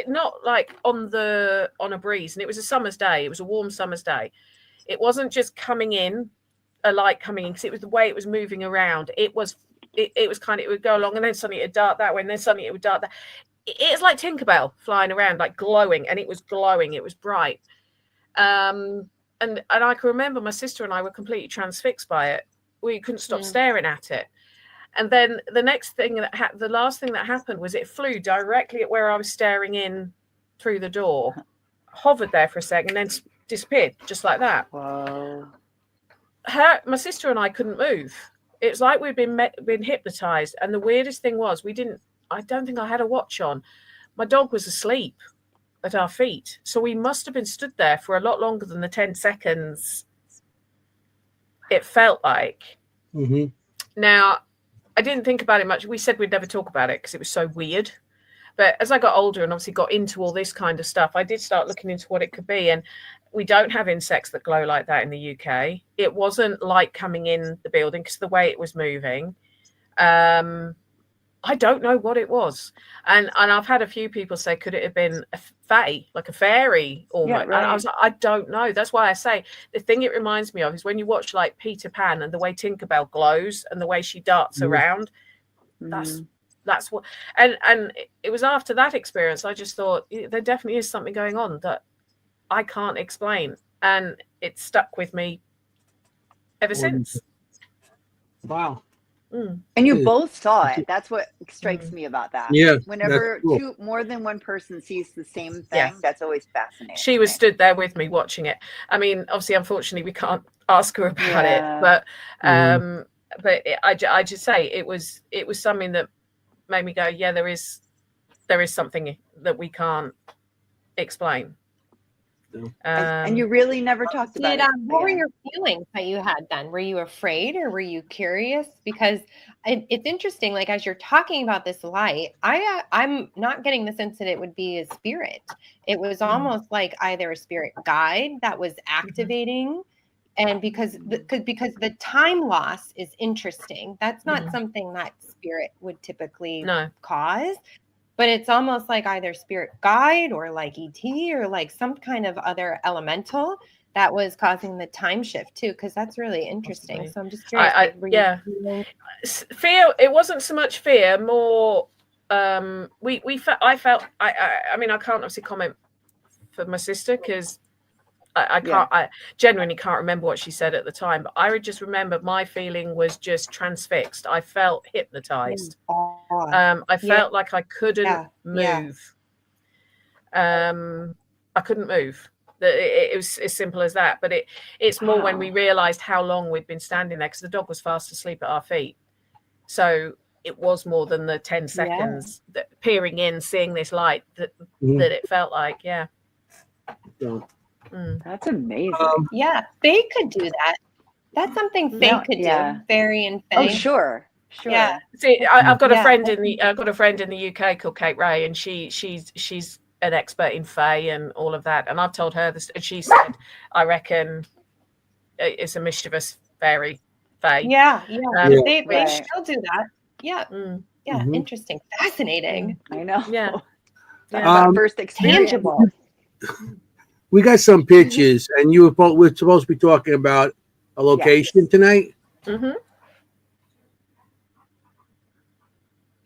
not like on a breeze. And it was a summer's day, it was a warm summer's day. It wasn't just coming in, a light coming in, because it was the way it was moving around. It was kind of, it would go along and then suddenly it would dart that way and then suddenly it would dart that. It's like Tinkerbell flying around, like glowing, and it was glowing, it was bright. And I can remember my sister and I were completely transfixed by it. We couldn't stop staring at it. And then the last thing that happened was it flew directly at where I was staring in through the door, hovered there for a second, and then disappeared just like that. Whoa. My sister and I couldn't move. It was like we'd been hypnotized. And the weirdest thing was I don't think I had a watch on. My dog was asleep at our feet. So we must have been stood there for a lot longer than the 10 seconds it felt like. Now, I didn't think about it much. We said we'd never talk about it because it was so weird. But as I got older and obviously got into all this kind of stuff, I did start looking into what it could be. And we don't have insects that glow like that in the UK. It wasn't light coming in the building because of the way it was moving. I don't know what it was. And I've had a few people say, could it have been a fae, like a fairy almost? Yeah, right. And I was like, I don't know. That's why I say the thing it reminds me of is when you watch like Peter Pan and the way Tinkerbell glows and the way she darts around. That's what, and it was after that experience, I just thought there definitely is something going on that I can't explain. And it stuck with me ever since. Wow. And you both saw it. That's what strikes me about that. Yeah. Whenever cool. more than one person sees the same thing, that's always fascinating. She was stood there with me watching it. I mean, obviously, unfortunately, we can't ask her about it, but I just say it was something that made me go, yeah, there is something that we can't explain. And you really never talked about it. What were your feelings that you had then? Were you afraid or were you curious? Because it's interesting, like as you're talking about this light, I'm not getting the sense that it would be a spirit. It was almost like either a spirit guide that was activating, and because the time loss is interesting. That's not something that spirit would typically cause. But it's almost like either spirit guide or like ET or like some kind of other elemental that was causing the time shift too, because that's really interesting. So I'm just curious. Fear. It wasn't so much fear, more. I mean, I can't obviously comment for my sister because I can't. I genuinely can't remember what she said at the time. But I would just remember my feeling was just transfixed. I felt hypnotized. I felt like I couldn't move. I couldn't move. It was as simple as that. But it's more when we realized how long we'd been standing there, because the dog was fast asleep at our feet. So it was more than the 10 seconds that peering in, seeing this light that it felt like. Yeah. That's amazing. Faye could do that. That's something Faye could do. Fairy and Faye. Oh, sure. Yeah. See, I've got a friend in the UK called Kate Ray, and she's an expert in Fae and all of that. And I've told her this, and she said, I reckon it's a mischievous fairy Fae. They still do that. Yeah. Interesting. Fascinating. I know. Yeah. First experience. Tangible. We got some pictures, and we're supposed to be talking about a location tonight.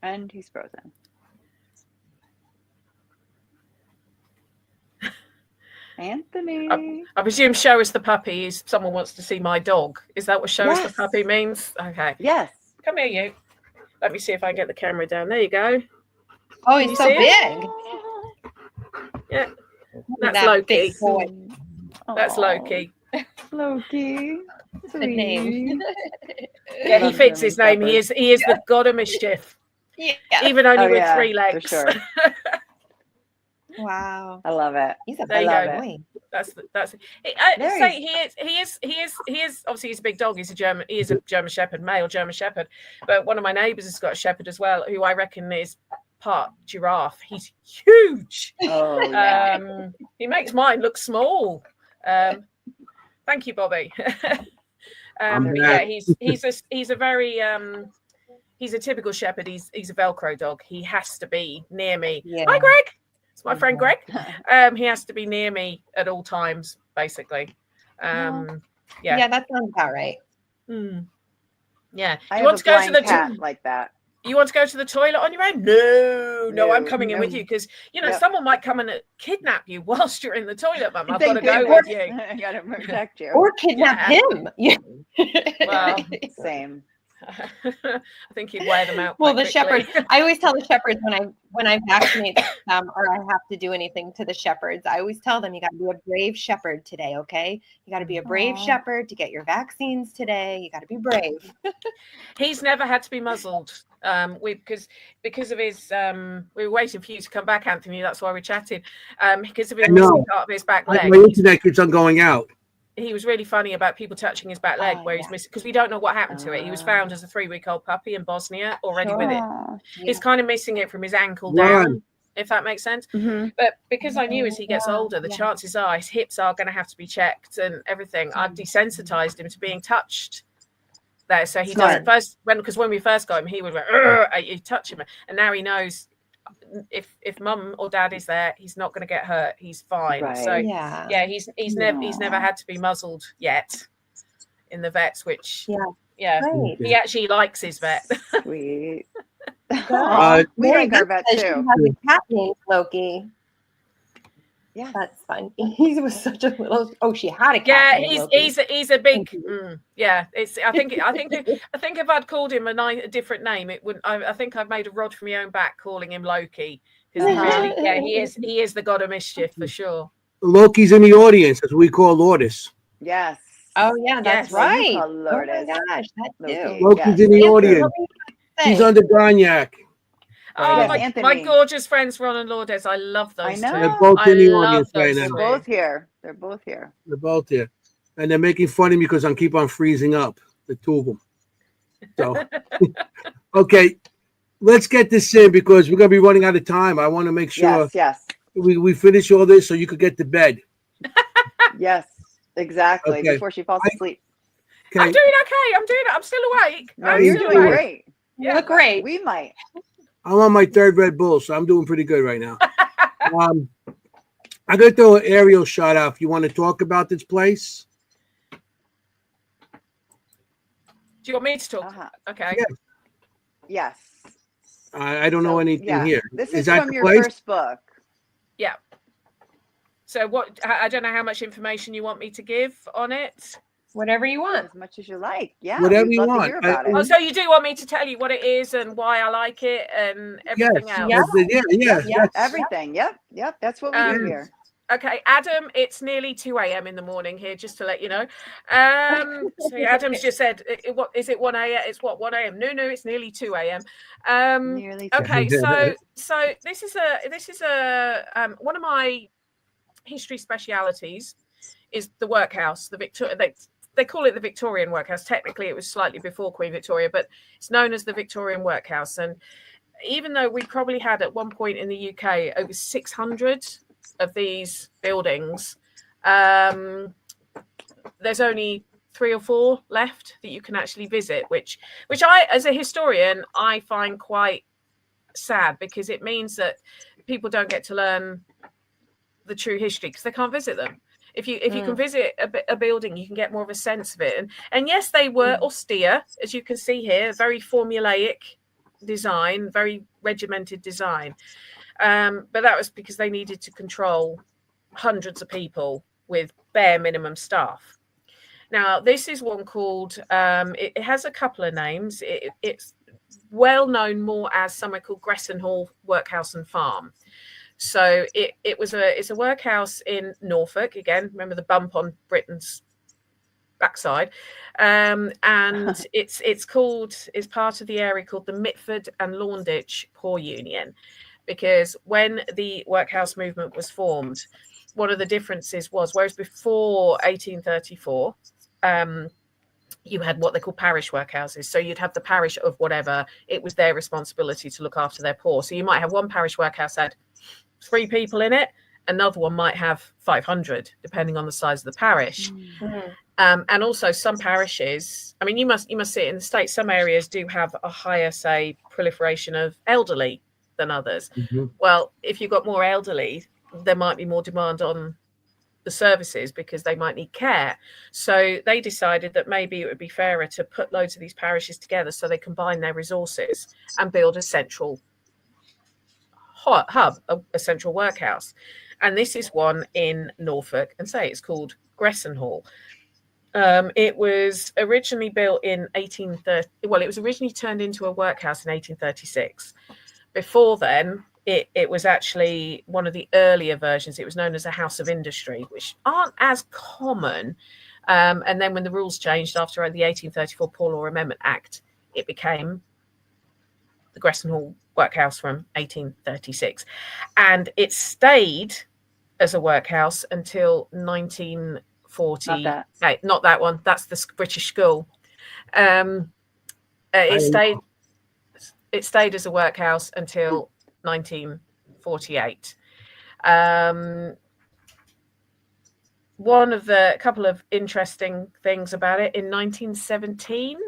And he's frozen. Anthony. I presume show us the puppy is someone wants to see my dog. Is that what show us the Yes. puppy means? Okay. Yes. Come here, you. Let me see if I can get the camera down. There you go. Oh, Can he's you so see it? big. Yeah. Look at That's that Loki. big boy. That's Aw, Loki. Loki. Good name. Yeah, he Love fits German his name. He Shepherds. is the god of mischief. Yeah. Even only Oh, with yeah, 3 for legs. sure. Wow. I love it. He's a There big you love go. it. boy. That's There say he is obviously he's a big dog. He is a German Shepherd, male German Shepherd. But one of my neighbours has got a Shepherd as well, who I reckon is part giraffe. He's huge. Oh, yeah. He makes mine look small. Thank you, Bobby. But yeah, he's a very he's a typical shepherd. He's a Velcro dog. He has to be near me. Yeah. Hi, Greg. It's my friend Greg. He has to be near me at all times, basically. Yeah. Yeah, that sounds about right. Yeah. I You have want a to go to blind the cat like that. You want to go to the toilet on your own? No, I'm coming in No. with you because Yep. someone might come and kidnap you whilst you're in the toilet, Mum. I've got Thank to go goodness. with you. I got to protect you. Or kidnap him. Yeah. Well, Same. I think he'd wear them out. Well, quite the shepherds. quickly. I always tell the shepherds when I vaccinate them or I have to do anything to the shepherds, I always tell them you got to be a brave shepherd today. Okay, you got to be a brave Aw. shepherd to get your vaccines today. You got to be brave. He's never had to be muzzled. Because of his we were waiting for you to come back, Anthony. That's why we're chatting. Because of his missing part of his back leg. My internet keeps on going out. He was really funny about people touching his back leg where he's missing, because we don't know what happened to it. He was found as a 3-week-old puppy in Bosnia already with it. Aw. He's kind of missing it from his ankle Right. down, if that makes sense. Mhm. But because I knew as he gets Yeah, older, the yeah. chances are his hips are going to have to be checked and everything. I've desensitized him to being touched there, so he Smart. doesn't because when we first got him, he would go, you touch him, and now he knows if mum or dad is there, he's not going to get hurt. He's fine. Right. So Yeah. he's never had to be muzzled yet in the vets, which Yeah. he Great. actually likes his vet. Sweet. Uh, We Mary like our Beth vet says she too. has a cat named Loki. Yeah. That's fun. He was such a little. Oh, she had a cat. Yeah, named Loki. he's a big. Yeah, it's. I think if I'd called him a different name, it wouldn't. I think I've made a rod from my own back calling him Loki, because he is the god of mischief for sure. Loki's in the audience, as we call Lourdes. Yes. Oh yeah, that's Yes. Well, you right. call Oh my Lourdes gosh, that Loki. too. Loki's Yes. in the Yes. audience. He's under Cognac. Oh, Yes, my Anthony. gorgeous friends Ron and Lourdes. I love I those know. two. They're both I in the love audience right those They're now. two. both here. They're both here. They're both here. And they're making fun of me because I keep on freezing up, the two of them. So, okay, let's get this in because we're going to be running out of time. I want to make sure Yes. we finish all this so you could get to bed. Yes. Exactly. Okay. Before she falls asleep. Okay. I'm doing okay. I'm doing it. I'm still awake. No, I'm you're still doing awake. great. You look great. We might. I'm on my 3rd Red Bull, so I'm doing pretty good right now. I'm going to throw an aerial shot out if you want to talk about this place. Do you want me to talk? Uh-huh. Okay. Yeah. Yes. I don't know So, anything yeah. here. This is that from the your place? first book. Yeah. So what? I don't know how much information you want me to give on it. Whatever you want. As much as you like. Yeah. Whatever we'd you love want. To hear about Oh, it. so you do want me to tell you what it is and why I like it and everything else? Yes. Everything. Yep. That's what we do here. Okay, Adam, it's nearly 2 a.m. in the morning here, just to let you know. So Adam's just said, what is it 1 a.m.? It's what, 1 a.m.? No, it's nearly 2 a.m. Nearly. Okay, so this is a one of my history specialities is the workhouse, the Victoria. They call it the Victorian workhouse. Technically, it was slightly before Queen Victoria, but it's known as the Victorian workhouse. And even though we probably had at one point in the UK over 600 of these buildings, there's only 3 or 4 left that you can actually visit, which I, as a historian, I find quite sad, because it means that people don't get to learn the true history because they can't visit them. If you can visit a building, you can get more of a sense of it. And yes, they were austere, as you can see here, very formulaic design, very regimented design. But that was because they needed to control hundreds of people with bare minimum staff. Now, this is one called, it has a couple of names. It's well known more as somewhere called Gresson Hall Workhouse and Farm. So it's a workhouse in Norfolk. Again, remember the bump on Britain's backside. And it's part of the area called the Mitford and Launditch Poor Union, because when the workhouse movement was formed, one of the differences was, whereas before 1834, you had what they call parish workhouses. So you'd have the parish of whatever, it was their responsibility to look after their poor. So you might have one parish workhouse had 3 people in it, another one might have 500, depending on the size of the parish. And also some parishes, I mean, you must see it in the States, some areas do have a higher, say, proliferation of elderly than others. Well, if you've got more elderly, there might be more demand on the services because they might need care. So they decided that maybe it would be fairer to put loads of these parishes together so they combine their resources and build a central hub, a central workhouse. And this is one in Norfolk, and say it's called Gresson Hall. It was originally built in 1830. Well, it was originally turned into a workhouse in 1836. Before then, it was actually one of the earlier versions. It was known as a house of industry, which aren't as common. And then when the rules changed after the 1834 Poor Law Amendment Act, it became the Gresson Hall Workhouse from 1836. And it stayed as a workhouse until 1940. Not that one. That's the British School. It stayed as a workhouse until 1948. One of the couple of interesting things about it, in 1917,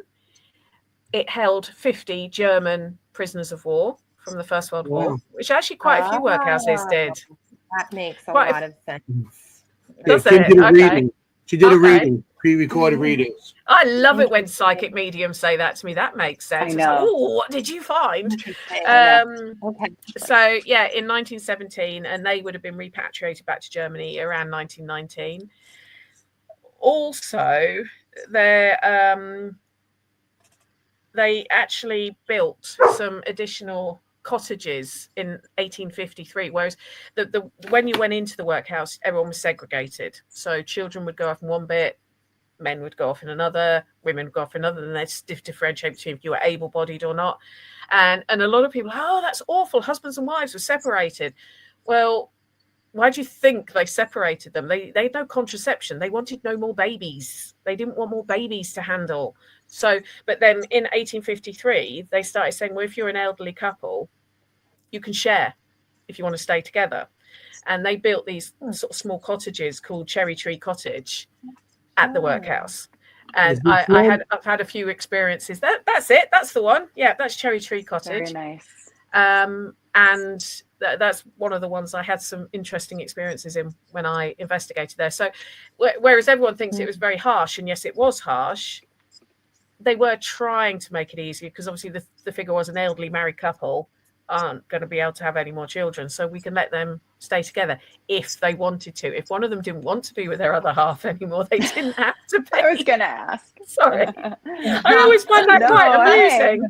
it held 50 German prisoners of war from the First World War, which actually quite a few workhouses did. That makes a lot of sense. Does Kim it? did a Okay. reading. She did a reading, pre-recorded readings. I love it when psychic mediums say that to me. That makes sense. I know. It's like, oh, what did you find? Okay. So, yeah, in 1917, and they would have been repatriated back to Germany around 1919. Also, they actually built some additional cottages in 1853, whereas when you went into the workhouse, everyone was segregated. So children would go off in one bit, men would go off in another, women would go off in another, and they'd differentiate between if you were able-bodied or not. And a lot of people, oh, that's awful, husbands and wives were separated. Well, why do you think they separated them? They had no contraception. They wanted no more babies. They didn't want more babies to handle. So, but then in 1853, they started saying, well, if you're an elderly couple, you can share if you want to stay together. And they built these sort of small cottages called Cherry Tree Cottage at the workhouse. And I've had a few experiences. That's it. That's the one. Yeah, that's Cherry Tree Cottage. Very nice. And that's one of the ones I had some interesting experiences in when I investigated there. So whereas everyone thinks it was very harsh, and yes, it was harsh, they were trying to make it easier, because obviously the figure was an elderly married couple aren't going to be able to have any more children, so we can let them stay together if they wanted to. If one of them didn't want to be with their other half anymore, they didn't have to be. I was going to ask. Sorry. I always find that quite amusing.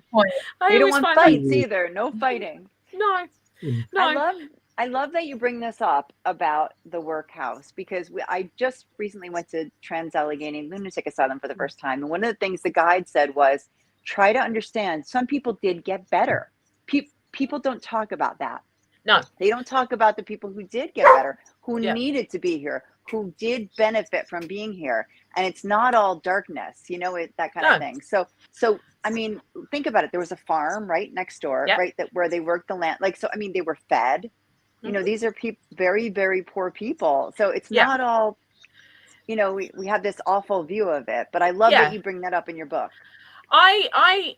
You don't want fights either. No fighting. No. I love that you bring this up about the workhouse, because I just recently went to Trans-Allegheny Lunatic Asylum for the first time. And one of the things the guide said was, try to understand, some people did get better. People don't talk about that. No. They don't talk about the people who did get better, who needed to be here, who did benefit from being here. And it's not all darkness, that kind of thing. So I mean, think about it. There was a farm right next door, right, where they worked the land. Like, so, I mean, they were fed. These are very, very poor people. So it's not all, we have this awful view of it. But I love that you bring that up in your book. I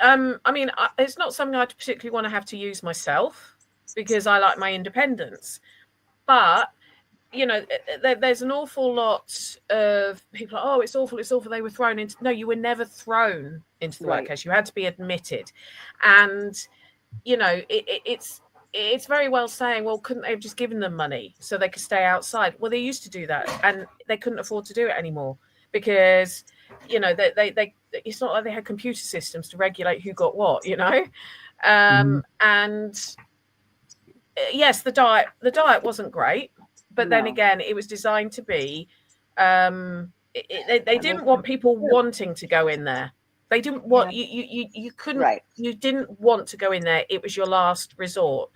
mean, it's not something I particularly want to have to use myself, because I like my independence. But, there's an awful lot of people, oh, it's awful, they were thrown into. No, you were never thrown into the workhouse. You had to be admitted. And, it's it's very well saying, well, couldn't they have just given them money so they could stay outside? Well, they used to do that, and they couldn't afford to do it anymore because, you know, they it's not like they had computer systems to regulate who got what, you know. And yes, the diet wasn't great, but then again, it was designed to be. They didn't want people wanting to go in there. They didn't want you couldn't. Right. You didn't want to go in there. It was your last resort.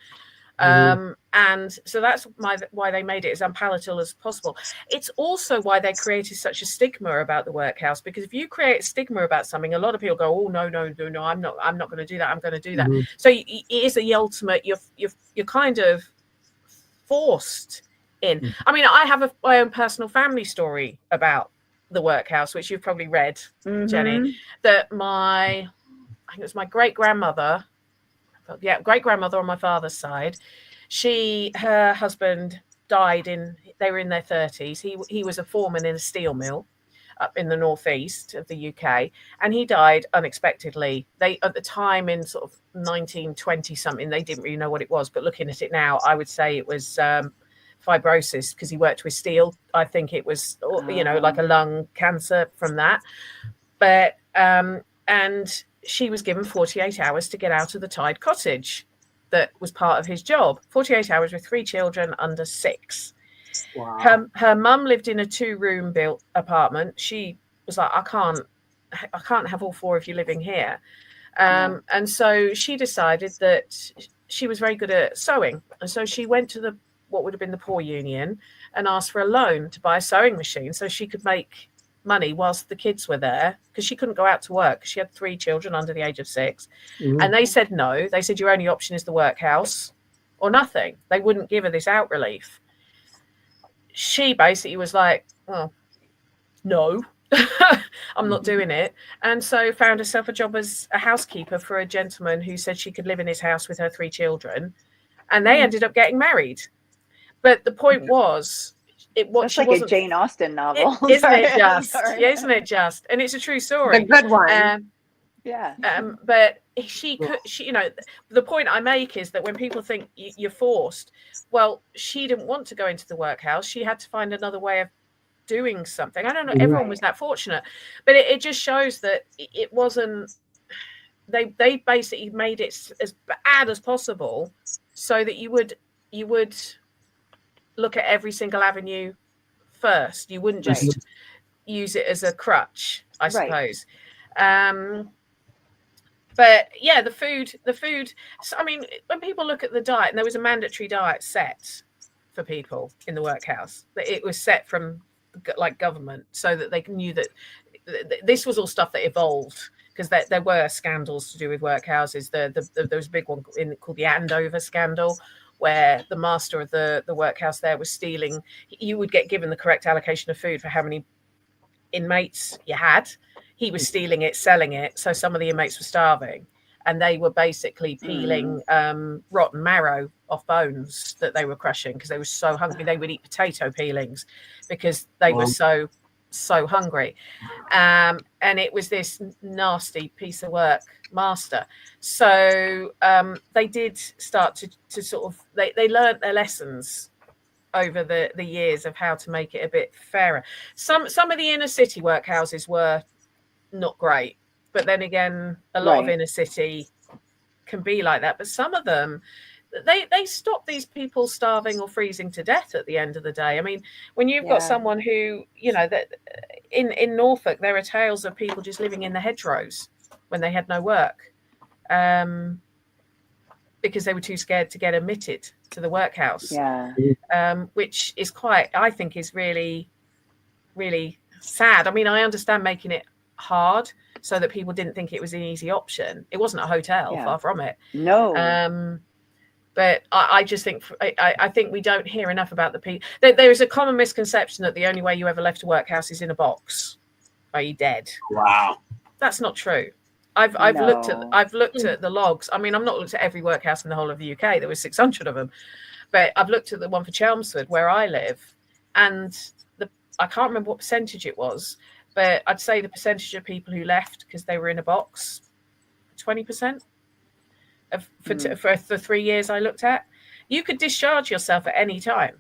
And so that's why they made it as unpalatable as possible. It's also why they created such a stigma about the workhouse, because if you create a stigma about something, a lot of people go, oh no, I'm not going to do that, I'm going to do that. So it is the ultimate, you're kind of forced in. I mean, I have my own personal family story about the workhouse, which you've probably read, Jenny, that I think it was my great-grandmother on my father's side. Her husband died they were in their 30s. He was a foreman in a steel mill up in the northeast of the UK, and he died unexpectedly. They, at the time, in sort of 1920 something, they didn't really know what it was, but looking at it now, I would say it was fibrosis, because he worked with steel. I think it was, you know, like a lung cancer from that. But and she was given 48 hours to get out of the tied cottage that was part of his job. 48 hours with 3 children under 6. Wow. Her mum lived in a 2-room built apartment. She was like, I can't have all 4 of you living here. And so she decided that she was very good at sewing. And so she went to what would have been the poor union and asked for a loan to buy a sewing machine so she could make money whilst the kids were there, because she couldn't go out to work. She had 3 children under the age of 6. And they said no. They said, your only option is the workhouse or nothing. They wouldn't give her this out relief. She basically was like, well, no, I'm not doing it. And so found herself a job as a housekeeper for a gentleman who said she could live in his house with her 3 children. And they ended up getting married. But the point was, That's like a Jane Austen novel. Isn't it just? Isn't it just? And it's a true story. The good one. But she, you know, the point I make is that when people think you're forced, well, she didn't want to go into the workhouse. She had to find another way of doing something. I don't know. Everyone was that fortunate, but it just shows that it wasn't. They basically made it as bad as possible, so that you would look at every single avenue first. You wouldn't just use it as a crutch, I suppose. But yeah, the food. So, I mean, when people look at the diet, and there was a mandatory diet set for people in the workhouse, that it was set from like government, so that they knew that this was all stuff that evolved, because there were scandals to do with workhouses. There was a big one called the Andover scandal, where the master of the workhouse there was stealing. You would get given the correct allocation of food for how many inmates you had. He was stealing it, selling it. So some of the inmates were starving, and they were basically peeling rotten marrow off bones that they were crushing, because they were so hungry. They would eat potato peelings because they were so hungry. And it was this nasty piece of work, master. So they did start to sort of, they learned their lessons over the years of how to make it a bit fairer. Some of the inner city workhouses were not great, but then again, a lot of inner city can be like that. But some of them, they stop these people starving or freezing to death at the end of the day. I mean, when you've got someone who, you know, that in Norfolk, there are tales of people just living in the hedgerows when they had no work, because they were too scared to get admitted to the workhouse. Which is I think is really, really sad. I mean, I understand making it hard so that people didn't think it was an easy option. It wasn't a hotel, far from it. No. But I just think I think we don't hear enough about the people. There is a common misconception that the only way you ever left a workhouse is in a box. Are you dead? Wow, that's not true. I've looked at the logs. I mean, I've not looked at every workhouse in the whole of the UK. There were 600 of them, but I've looked at the one for Chelmsford where I live, and I can't remember what percentage it was, but I'd say the percentage of people who left because they were in a box, 20%. For the 3 years I looked at. you could discharge yourself at any time.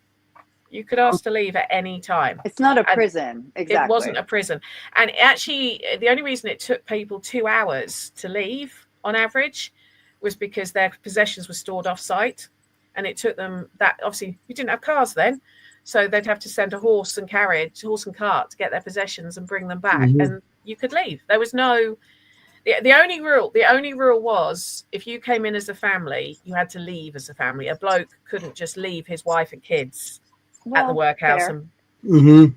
You could ask to leave at any time. It's not a prison. Exactly. It wasn't a prison. And actually, the only reason it took people 2 hours to leave on average was because their possessions were stored off site. And it took them that, obviously, we didn't have cars then. So they'd have to send a horse and cart to get their possessions and bring them back. Mhm. And you could leave. There was no, the only rule was if you came in as a family, you had to leave as a family. A bloke couldn't just leave his wife and kids at the workhouse fair. and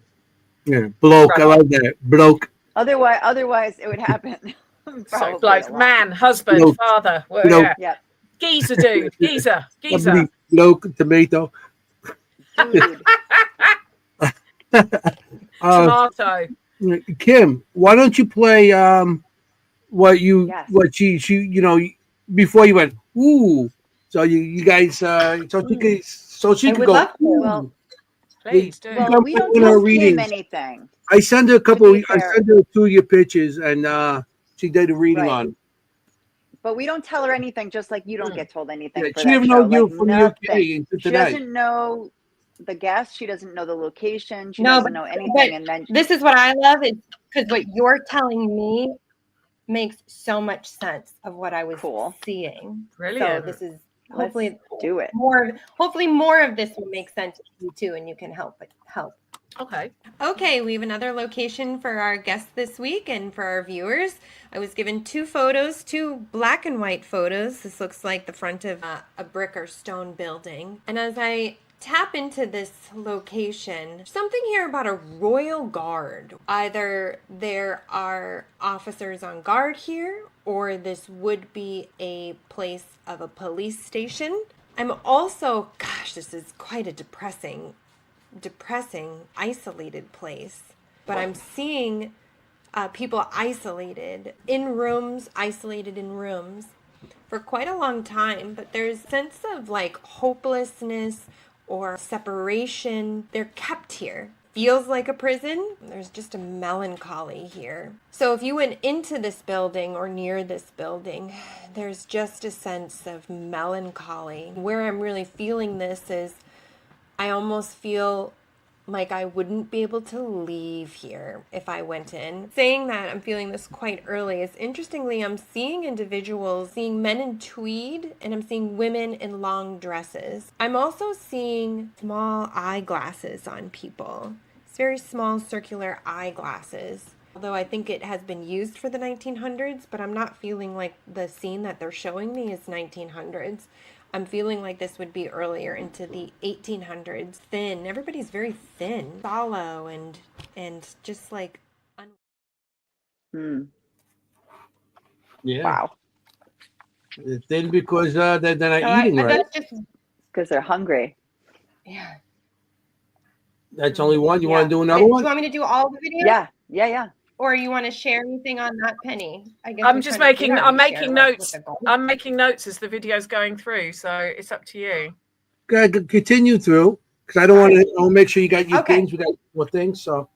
Yeah, bloke. I like that. Bloke. Otherwise, it would happen. so Probably bloke, a lot. man, husband, Bloke. father, well, Bloke. yeah, Yep. geezer, dude, geezer. Somebody, bloke, tomato. Dude. Tomato. Kim, why don't you play what Yes. she you know before you went ooh, so you guys so she I could would go love to. ooh. Well, Please do. Well, come we up don't with tell our Kim readings. anything. I sent her a couple. To be I fair. sent her 2 of your pictures, and she did a reading Right. on it. But we don't tell her anything, just like you don't get told anything Yeah, for she that didn't show. know you Like from the nothing. UK until She today. doesn't know the guest. She doesn't know the location. She No, doesn't know anything. And then This is what I love, is because what you're telling me makes so much sense of what I was Cool. seeing. Brilliant. So this is let's hopefully do it. hopefully more of this will make sense to you too, and you can help. Okay. Okay, we have another location for our guests this week and for our viewers. I was given 2 photos, 2 black and white photos. This looks like the front of a brick or stone building. And as I tap into this location, something here about a royal guard. Either there are officers on guard here, or this would be a place of a police station. I'm also, gosh, this is quite a depressing, isolated place. But I'm seeing people isolated in rooms for quite a long time. But there's a sense of like hopelessness or separation. They're kept here. Feels like a prison. There's just a melancholy here. So if you went into this building or near this building, there's just a sense of melancholy. Where I'm really feeling this is I almost feel like I wouldn't be able to leave here if I went in. Saying that I'm feeling this quite early is, interestingly, I'm seeing individuals, seeing men in tweed, and I'm seeing women in long dresses. I'm also seeing small eyeglasses on people. It's very small circular eyeglasses. Although I think it has been used for the 1900s, but I'm not feeling like the scene that they're showing me is 1900s. I'm feeling like this would be earlier into the 1800s. Thin. Everybody's very thin, hollow, and just like. Yeah. Wow. Then because they're not eating right. That's just, Because they're hungry. yeah. That's only one. You Yeah. want to do another Do you one? want me to do all the videos? Yeah. Or you want to share anything on that, Penny? I guess I'm we're just trying to making. figure out I'm how to making share, like, notes. with the goal. I'm making notes as the video's going through. So it's up to you. Go ahead, continue through because I don't want to. I'll make sure you got your Okay. things. We got more things. So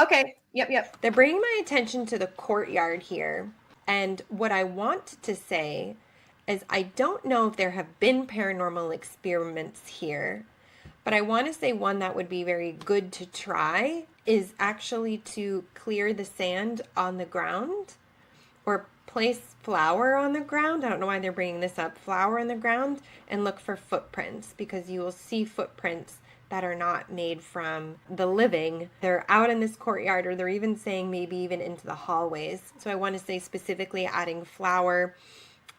Okay. Yep. They're bringing my attention to the courtyard here. And what I want to say is I don't know if there have been paranormal experiments here, but I want to say one that would be very good to try is actually to clear the sand on the ground or place flour on the ground. I don't know why they're bringing this up. Flour on the ground and look for footprints, because you will see footprints that are not made from the living. They're out in this courtyard, or they're even saying maybe even into the hallways. So I want to say specifically adding flour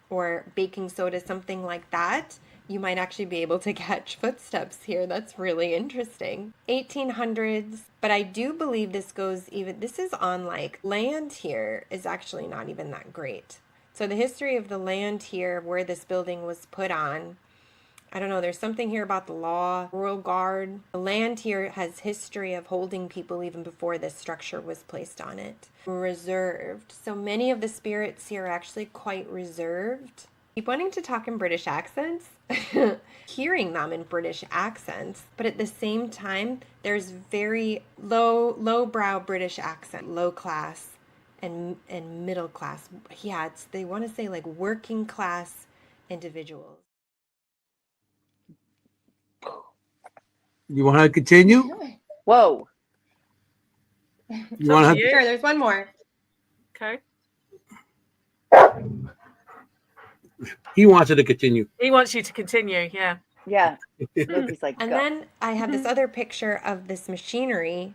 or baking soda, something like that. You might actually be able to catch footsteps here. That's really interesting. 1800s, but I do believe this is on like land here is actually not even that great. So the history of the land here where this building was put on, I don't know, there's something here about the law, royal guard. The land here has history of holding people even before this structure was placed on it. Reserved. So many of the spirits here are actually quite reserved. Keep wanting to talk in British accents, hearing them in British accents, but at the same time, there's very low-brow British accent, low class and middle class. Yeah, they want to say like working class individuals. You want to continue? Whoa. You want to? Sure, there's one more. Okay. He wants it to continue. He wants you to continue. Yeah. Yeah. Loki's like, And go. then I have this other picture of this machinery.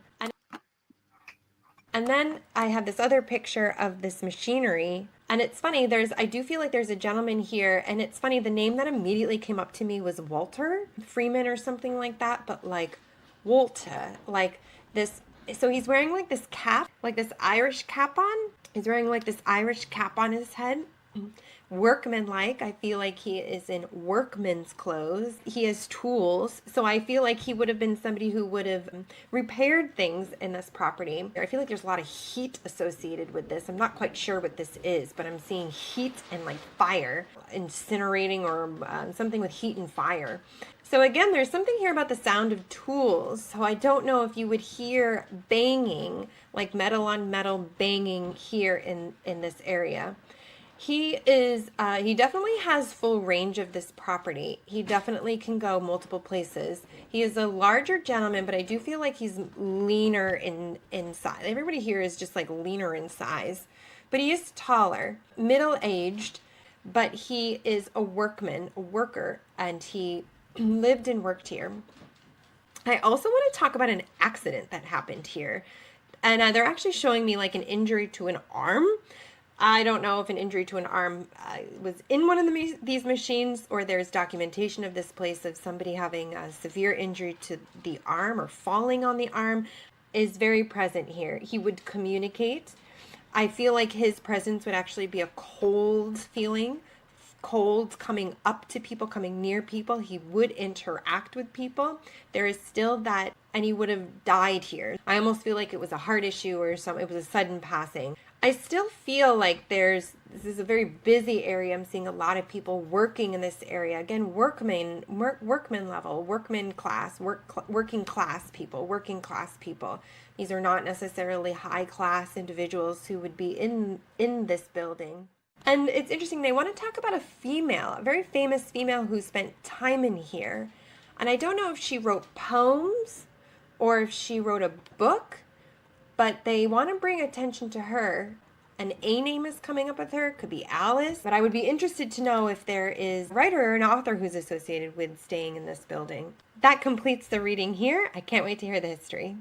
And then I have this other picture of this machinery. And it's funny, I do feel like there's a gentleman here. And it's funny, the name that immediately came up to me was Walter Freeman or something like that. But like Walter, like this. So he's wearing like this cap, like this Irish cap on. He's wearing like this Irish cap on his head. Workman-like. I feel like he is in workman's clothes. He has tools. So I feel like he would have been somebody who would have repaired things in this property. I feel like there's a lot of heat associated with this. I'm not quite sure what this is, but I'm seeing heat and like fire, incinerating or something with heat and fire. So again, there's something here about the sound of tools. So I don't know if you would hear banging, like metal on metal banging here in this area. He definitely has full range of this property. He definitely can go multiple places. He is a larger gentleman, but I do feel like he's leaner in size. Everybody here is just like leaner in size, but he is taller, middle-aged, but he is a worker, and he lived and worked here. I also want to talk about an accident that happened here, and they're actually showing me like an injury to an arm. I don't know if an injury to an arm was in one of these machines, or there's documentation of this place of somebody having a severe injury to the arm or falling on the arm is very present here. He would communicate. I feel like his presence would actually be a cold feeling, cold coming up to people, coming near people. He would interact with people. There is still that, and he would have died here. I almost feel like it was a heart issue or something. It was a sudden passing. I still feel like this is a very busy area. I'm seeing a lot of people working in this area. Again, workman level, working class people. These are not necessarily high class individuals who would be in this building. And it's interesting, they want to talk about a very famous female who spent time in here. And I don't know if she wrote poems or if she wrote a book, but they want to bring attention to her. An A name is coming up with her. Could be Alice. But I would be interested to know if there is a writer or an author who's associated with staying in this building. That completes the reading here. I can't wait to hear the history.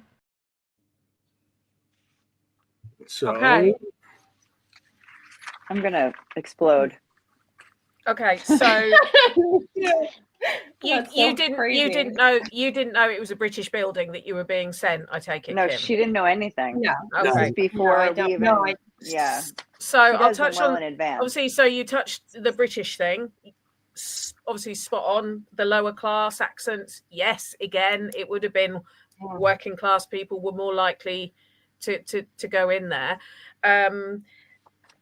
So Okay. I'm going to explode. Okay. So That's you so didn't crazy. you didn't know it was a British building that you were being sent. I take it. No, Kim. she didn't know anything. No. This Okay. is before No, I we don't. even. No, Yeah. So She I'll does them touch well on in advance. obviously. So you touched the British thing. Obviously, spot on. The lower class accents. Yes, again, it would have been working class people were more likely to go in there.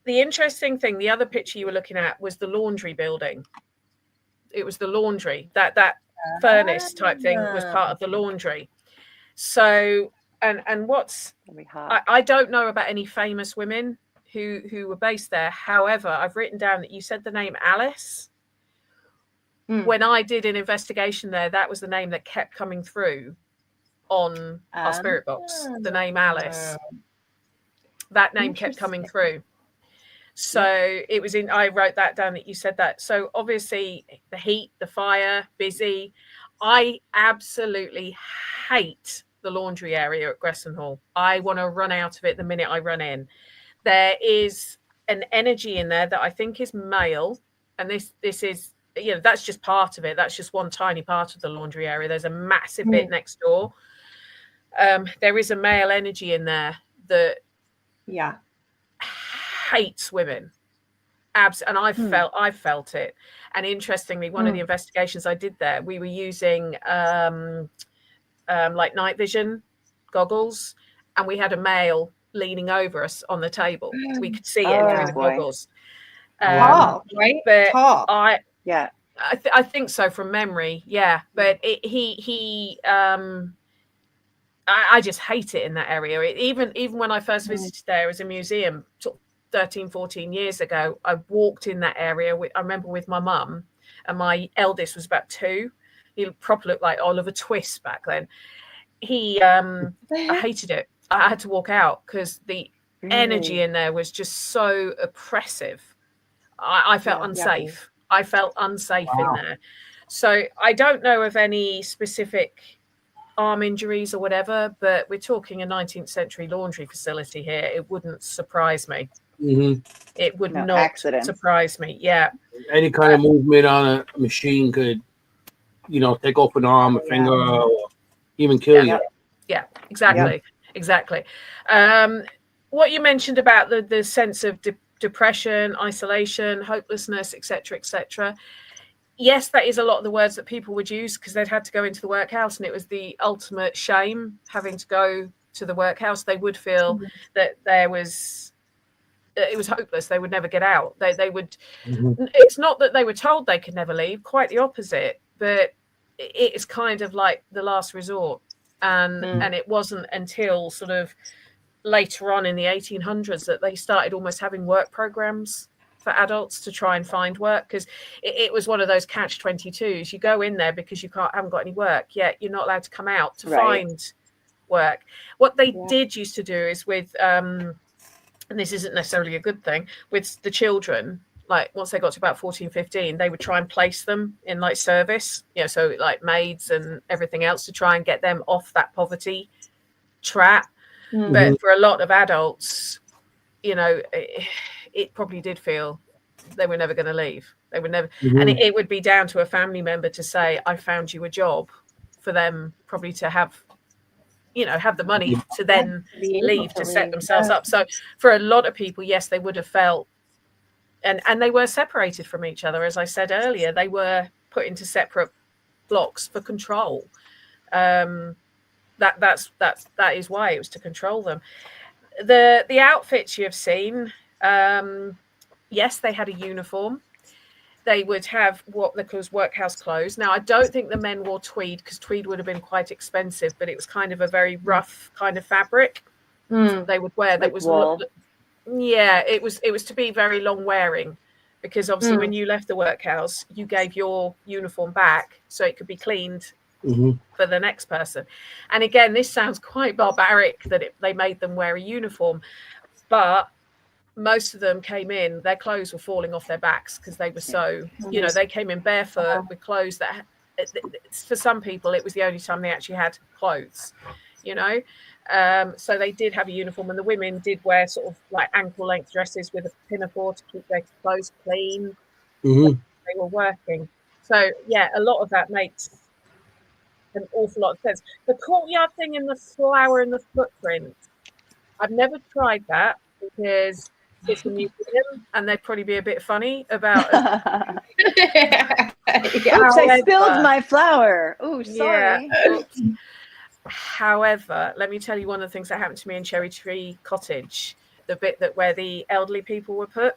The interesting thing, the other picture you were looking at was the laundry building. It was the laundry. That furnace type thing was part of the laundry. So and what's It'll be hot. I don't know about any famous women who were based there. However, I've written down that you said the name Alice. When I did an investigation there, that was the name that kept coming through on our spirit box. The name Alice. That name kept coming through. So it was I wrote that down that you said that. So obviously the heat, the fire, busy. I absolutely hate the laundry area at Gresson Hall. I want to run out of it the minute I run in. There is an energy in there that I think is male. And this is, that's just part of it. That's just one tiny part of the laundry area. There's a massive bit next door. There is a male energy in there that hates women. And I felt it. And interestingly, one of the investigations I did there, we were using like night vision goggles, and we had a male leaning over us on the table. We could see it through the goggles. Tall, right? But Tall. I think so from memory. Yeah, but I just hate it in that area. Even when I first visited there as a museum 13, 14 years ago, I walked in that area. I remember with my mum, and my eldest was about 2. He proper looked like Oliver Twist back then. I hated it. I had to walk out because the energy in there was just so oppressive. I felt unsafe. I felt unsafe in there. So I don't know of any specific arm injuries or whatever, but we're talking a 19th century laundry facility here. It wouldn't surprise me. It would not surprise me. Yeah. Any kind of movement on a machine could, take off an arm, a finger, or even kill you. Yeah, exactly. Exactly. What you mentioned about the sense of depression, isolation, hopelessness, etc. Yes, that is a lot of the words that people would use because they'd had to go into the workhouse, and it was the ultimate shame having to go to the workhouse. They would feel that it was hopeless. They would never get out. They would. It's not that they were told they could never leave. Quite the opposite. But it is kind of like the last resort, and it wasn't until sort of later on in the 1800s that they started almost having work programs for adults to try and find work, because it was one of those catch-22s. You go in there because you haven't got any work, yet you're not allowed to come out to find work. What they did used to do is with and this isn't necessarily a good thing, with the children, like once they got to about 14, 15, they would try and place them in like service, so like maids and everything else to try and get them off that poverty trap. But for a lot of adults, it probably did feel they were never going to leave. They would never, and it would be down to a family member to say, "I found you a job," for them probably to have the money to then leave to set themselves up. So for a lot of people, yes, they would have felt, and they were separated from each other. As I said earlier, they were put into separate blocks for control. That is why it was to control them. The outfits you have seen, yes, they had a uniform. They would have what they call workhouse clothes. Now, I don't think the men wore tweed because tweed would have been quite expensive, but it was kind of a very rough kind of fabric. They would wear that was wool. It was to be very long wearing, because obviously when you left the workhouse, you gave your uniform back so it could be cleaned for the next person. And again, this sounds quite barbaric that they made them wear a uniform, but most of them came in, their clothes were falling off their backs because they were so, they came in barefoot with clothes that, for some people, it was the only time they actually had clothes, so they did have a uniform, and the women did wear sort of like ankle length dresses with a pinafore to keep their clothes clean. They were working. So yeah, a lot of that makes an awful lot of sense. The courtyard thing and the flower and the footprint, I've never tried that because it's a museum and they'd probably be a bit funny about it. Oops, I spilled my flower. Oh, sorry. However, let me tell you one of the things that happened to me in Cherry Tree Cottage, the bit where the elderly people were put.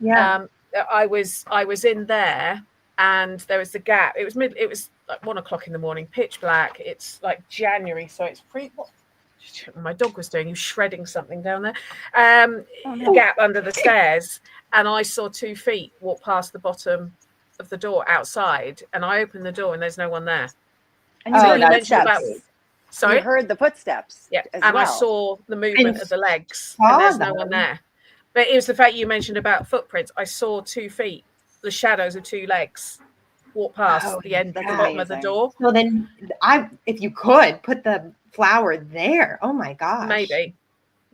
I was in there, and there was the gap. It was like 1 o'clock in the morning, pitch black. It's like January, so it's my dog was doing, he was shredding something down there. Gap under the stairs, and I saw 2 feet walk past the bottom of the door outside, and I opened the door and there's no one there. And you heard footsteps. Sorry? You heard the footsteps. Yeah, and I saw the movement of the legs, and there's no one there. But it was the fact you mentioned about footprints. I saw 2 feet, the shadows of 2 legs walk past the end, the bottom of the door. Well, then if you could put the flower there. Oh my gosh. Maybe.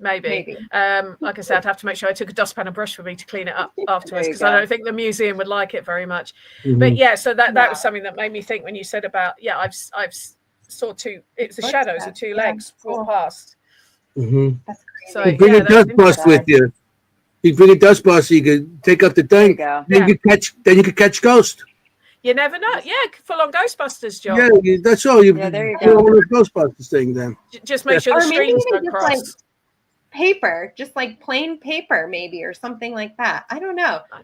Like I said, I'd have to make sure I took a dustpan and brush for me to clean it up afterwards, because I don't think the museum would like it very much. But yeah, so that was something that made me think when you said about I've saw 2. It's the shadows of 2 legs walk past. That's crazy. So you bring a dust bus with you. You bring a dust bus, so you could take up the thing. Then you could catch ghosts. You never know. Yeah, full on Ghostbusters, John. Yeah, that's all. There you go. One of the Ghostbusters thing then. Just make sure the streams don't cross. Like paper, just like plain paper, maybe, or something like that. I don't know. I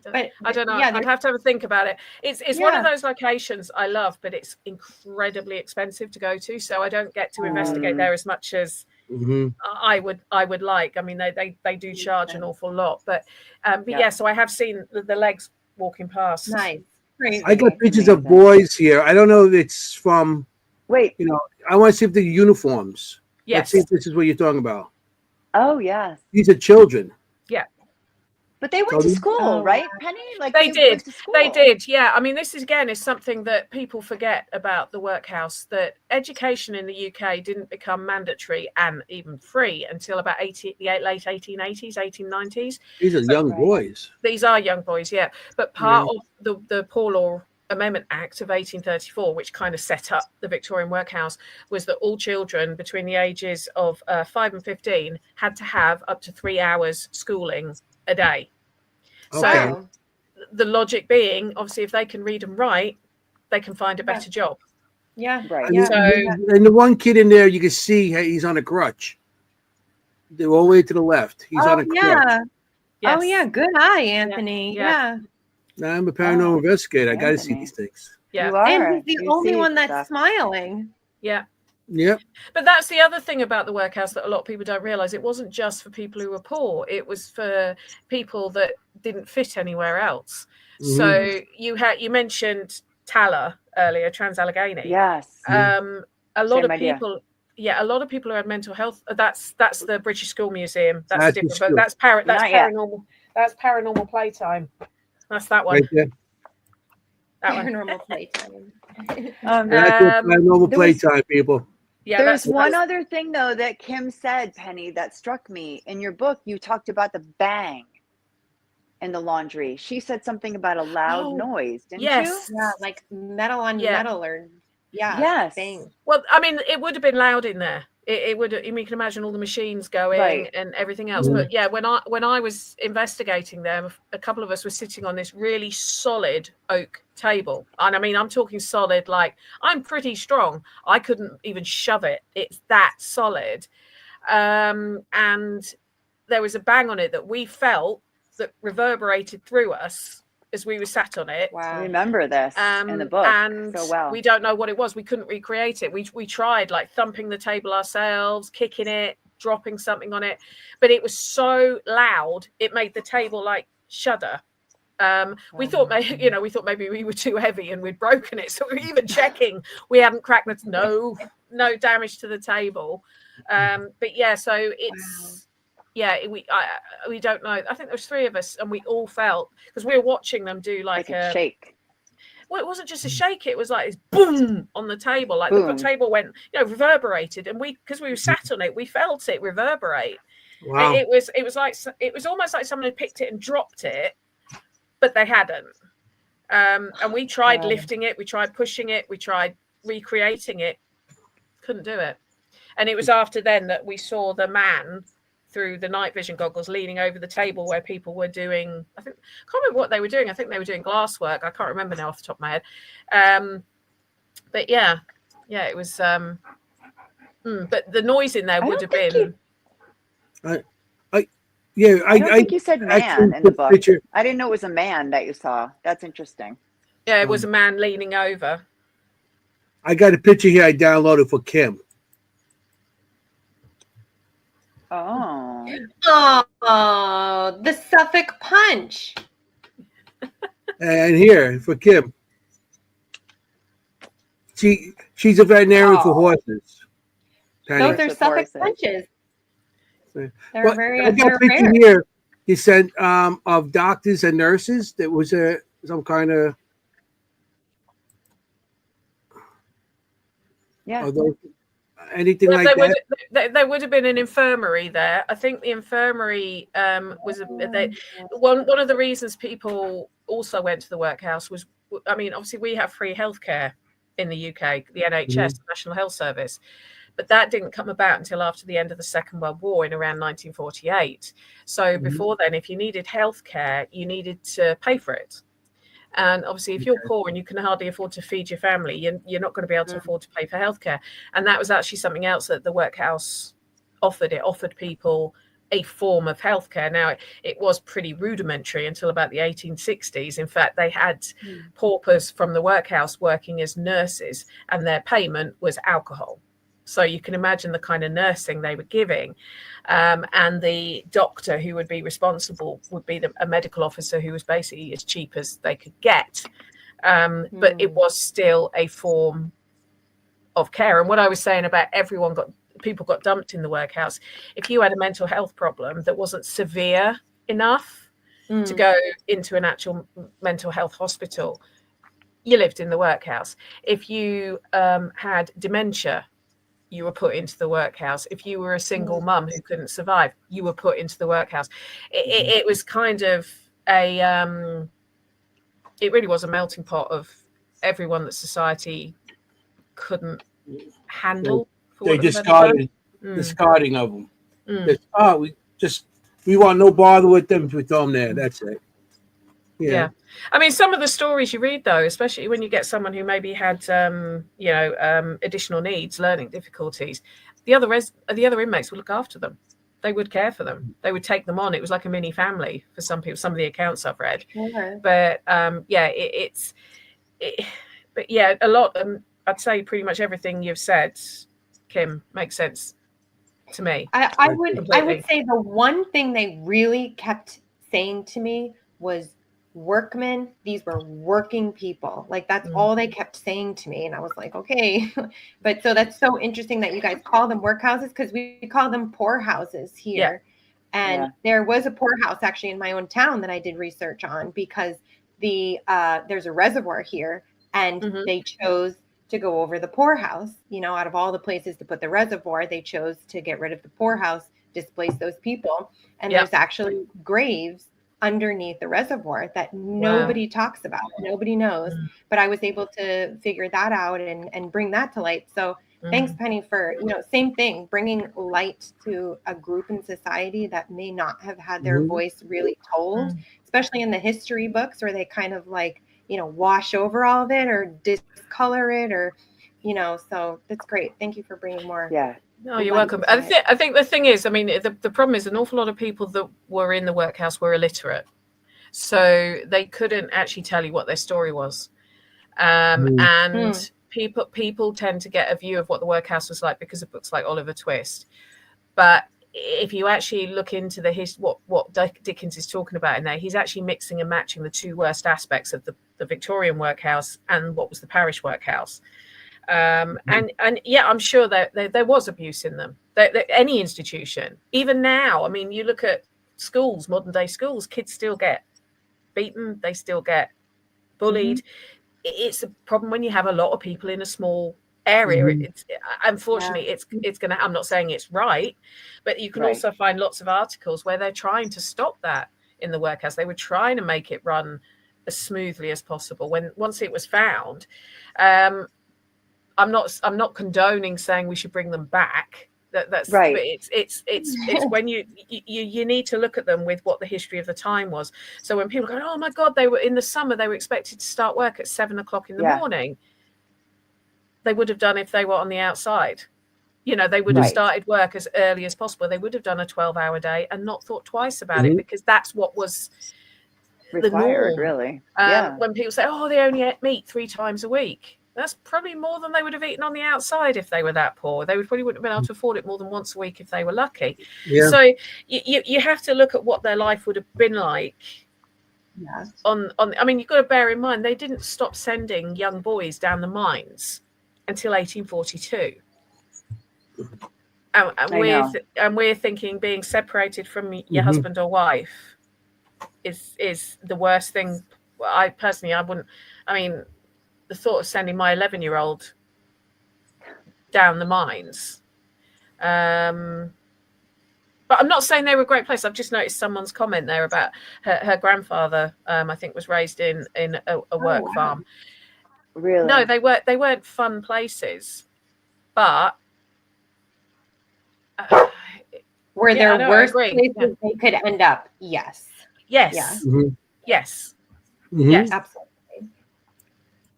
don't know. Yeah, I'd have to have a think about it. It's one of those locations I love, but it's incredibly expensive to go to, so I don't get to investigate there as much as I would like. I mean, they do charge an awful lot, but yeah. So I have seen the legs walking past. Nice. crazy. I got pictures of Amazing. boys here. I don't know if it's from, Wait. I want to see if the uniforms. Let's Yes. see if this is what you're talking about. Oh, yes. These are children. But they went to school, right, Penny? Like They did. went to school. They did, yeah. I mean, this is something that people forget about the workhouse, that education in the UK didn't become mandatory and even free until about the late 1880s, 1890s. These are young Right. boys. These are young boys, yeah. But part of the Poor Law Amendment Act of 1834, which kind of set up the Victorian workhouse, was that all children between the ages of 5 and 15 had to have up to 3 hours schooling a day. Okay. So the logic being, obviously, if they can read and write, they can find a better job. Yeah. Right. Yeah. And the one kid in there, you can see he's on a crutch. They're all the way to the left. He's on a crutch. Yeah. Yes. Oh yeah. Good eye, Anthony. Yeah. Yeah. I'm a paranormal investigator. I got to see Anthony. these things. Yeah. You are. And he's the You only see one that's stuff. smiling. Yeah. Yep. But that's the other thing about the workhouse that a lot of people don't realize. It wasn't just for people who were poor. It was for people that didn't fit anywhere else. Mhm. So you mentioned Tala earlier, Trans-Allegheny. Yes. A lot Same of idea. people. Yeah, a lot of people who had mental health. That's the British School Museum. That's That's different. the But school. that's Not yet. paranormal. That's Paranormal Playtime. That's that one. Right there. That one. Paranormal playtime. That's what paranormal there was- playtime, people. Yeah, There's that's one other thing, though, that Kim said, Penny, that struck me. In your book, you talked about the bang in the laundry. She said something about a loud Oh, noise, didn't yes. Yeah, like metal on Yeah. metal, or yeah. Yes. Thing. Well, I mean, it would have been loud in there. It would. I mean, you can imagine all the machines going Right. and everything else. Mhm. But yeah, when I was investigating them, a couple of us were sitting on this really solid oak table, and I mean, I'm talking solid. Like, I'm pretty strong. I couldn't even shove it. It's that solid. And there was a bang on it that we felt that reverberated through us as we were sat on it. I Wow. remember this in the book And so well. we don't know what it was. We couldn't recreate it. We tried like thumping the table ourselves, kicking it, dropping something on it, but it was so loud it made the table like shudder. We thought maybe we were too heavy and we'd broken it. So we were even checking we hadn't cracked it. No damage to the table. But yeah, so it's we don't know. I think there was 3 of us, and we all felt, because we were watching them do like a shake. Well, it wasn't just a shake; it was like this boom on the table, like Boom. the table went, reverberated, and because we were sat on it, we felt it reverberate. Wow. It was almost like someone had picked it and dropped it, but they hadn't. And we tried lifting it, we tried pushing it, we tried recreating it, couldn't do it. And it was after then that we saw the man through the night vision goggles leaning over the table where people were doing, I can't remember what they were doing. I think they were doing glass work. I can't remember now off the top of my head. But yeah, it was, but the noise in there would have been. I don't think you said man in the book. Picture. I didn't know it was a man that you saw. That's interesting. Yeah, it was a man leaning over. I got a picture here I downloaded for Kim. Oh. Oh, the Suffolk Punch. And here for Kim. She's a veterinarian for horses. Those are With Suffolk horses. Punches. They're Well, very I got a they're picture rare. here. You sent of doctors and nurses. That was some kind of anything Well, like that. there would have been an infirmary there. I think the infirmary was one of the reasons people also went to the workhouse was, I mean, obviously we have free healthcare in the UK, the NHS, the National Health Service, but that didn't come about until after the end of the Second World War in around 1948. So before then, if you needed healthcare, you needed to pay for it. And obviously, if you're poor and you can hardly afford to feed your family, you're not going to be able to afford to pay for healthcare. And that was actually something else that the workhouse offered. It offered people a form of healthcare. Now, it was pretty rudimentary until about the 1860s. In fact, they had paupers from the workhouse working as nurses, and their payment was alcohol. So you can imagine the kind of nursing they were giving. And the doctor who would be responsible would be a medical officer who was basically as cheap as they could get. But it was still a form of care. And what I was saying about people got dumped in the workhouse. If you had a mental health problem that wasn't severe enough to go into an actual mental health hospital, you lived in the workhouse. If you had dementia, you were put into the workhouse. If you were a single mum who couldn't survive, you were put into the workhouse. It was kind of it really was a melting pot of everyone that society couldn't handle. They discarding of them. We want no bother with them. We throw them there. That's it. Yeah. I mean, some of the stories you read, though, especially when you get someone who maybe had, additional needs, learning difficulties, the other inmates would look after them. They would care for them. They would take them on. It was like a mini family for some people. Some of the accounts I've read, but a lot. I'd say pretty much everything you've said, Kim, makes sense to me. I would say the one thing they really kept saying to me was workmen. These were working people. Like that's all they kept saying to me. And I was like, okay. But so that's so interesting that you guys call them workhouses, because we call them poorhouses here. Yeah. And there was a poorhouse actually in my own town that I did research on, because there's a reservoir here, and they chose to go over the poorhouse. Out of all the places to put the reservoir, they chose to get rid of the poorhouse, displace those people. And there's actually graves underneath the reservoir that nobody talks about, nobody knows. But I was able to figure that out and bring that to light. So thanks, Penny, for, same thing, bringing light to a group in society that may not have had their voice really told, especially in the history books where they kind of like, wash over all of it or discolor it, or, so that's great. Thank you for bringing more. Yeah. No, you're welcome. I think the thing is, I mean, the problem is an awful lot of people that were in the workhouse were illiterate. So they couldn't actually tell you what their story was. And people tend to get a view of what the workhouse was like because of books like Oliver Twist. But if you actually look into what Dickens is talking about in there, he's actually mixing and matching the two worst aspects of the Victorian workhouse and what was the parish workhouse. And I'm sure that there was abuse in them. Any institution, even now, I mean, you look at schools, modern day schools, kids still get beaten, they still get bullied. It's a problem when you have a lot of people in a small area. It's unfortunately it's gonna, I'm not saying it's right, but you can also find lots of articles where they're trying to stop that in the workhouse. They were trying to make it run as smoothly as possible. Once it was found, I'm not condoning saying we should bring them back. That's right. But it's when you need to look at them with what the history of the time was. So when people go, oh my God, they were in the summer, they were expected to start work at 7 o'clock in the morning. They would have done if they were on the outside. They would have started work as early as possible. They would have done a 12-hour day and not thought twice about it, because that's what was required, the norm. Really. When people say, oh, they only ate meat 3 times a week. That's probably more than they would have eaten on the outside if they were that poor. They probably wouldn't have been able to afford it more than once a week if they were lucky. Yeah. So you have to look at what their life would have been like. Yeah. I mean, you've got to bear in mind, they didn't stop sending young boys down the mines until 1842. And we're thinking being separated from your husband or wife is the worst thing. I personally, the thought of sending my 11-year-old down the mines. But I'm not saying they were a great place. I've just noticed someone's comment there about her grandfather, I think was raised in a work farm. Really? No, they weren't fun places, but were there worse places they could end up? Yes. Yes. Yeah. Yes. Yes. Absolutely.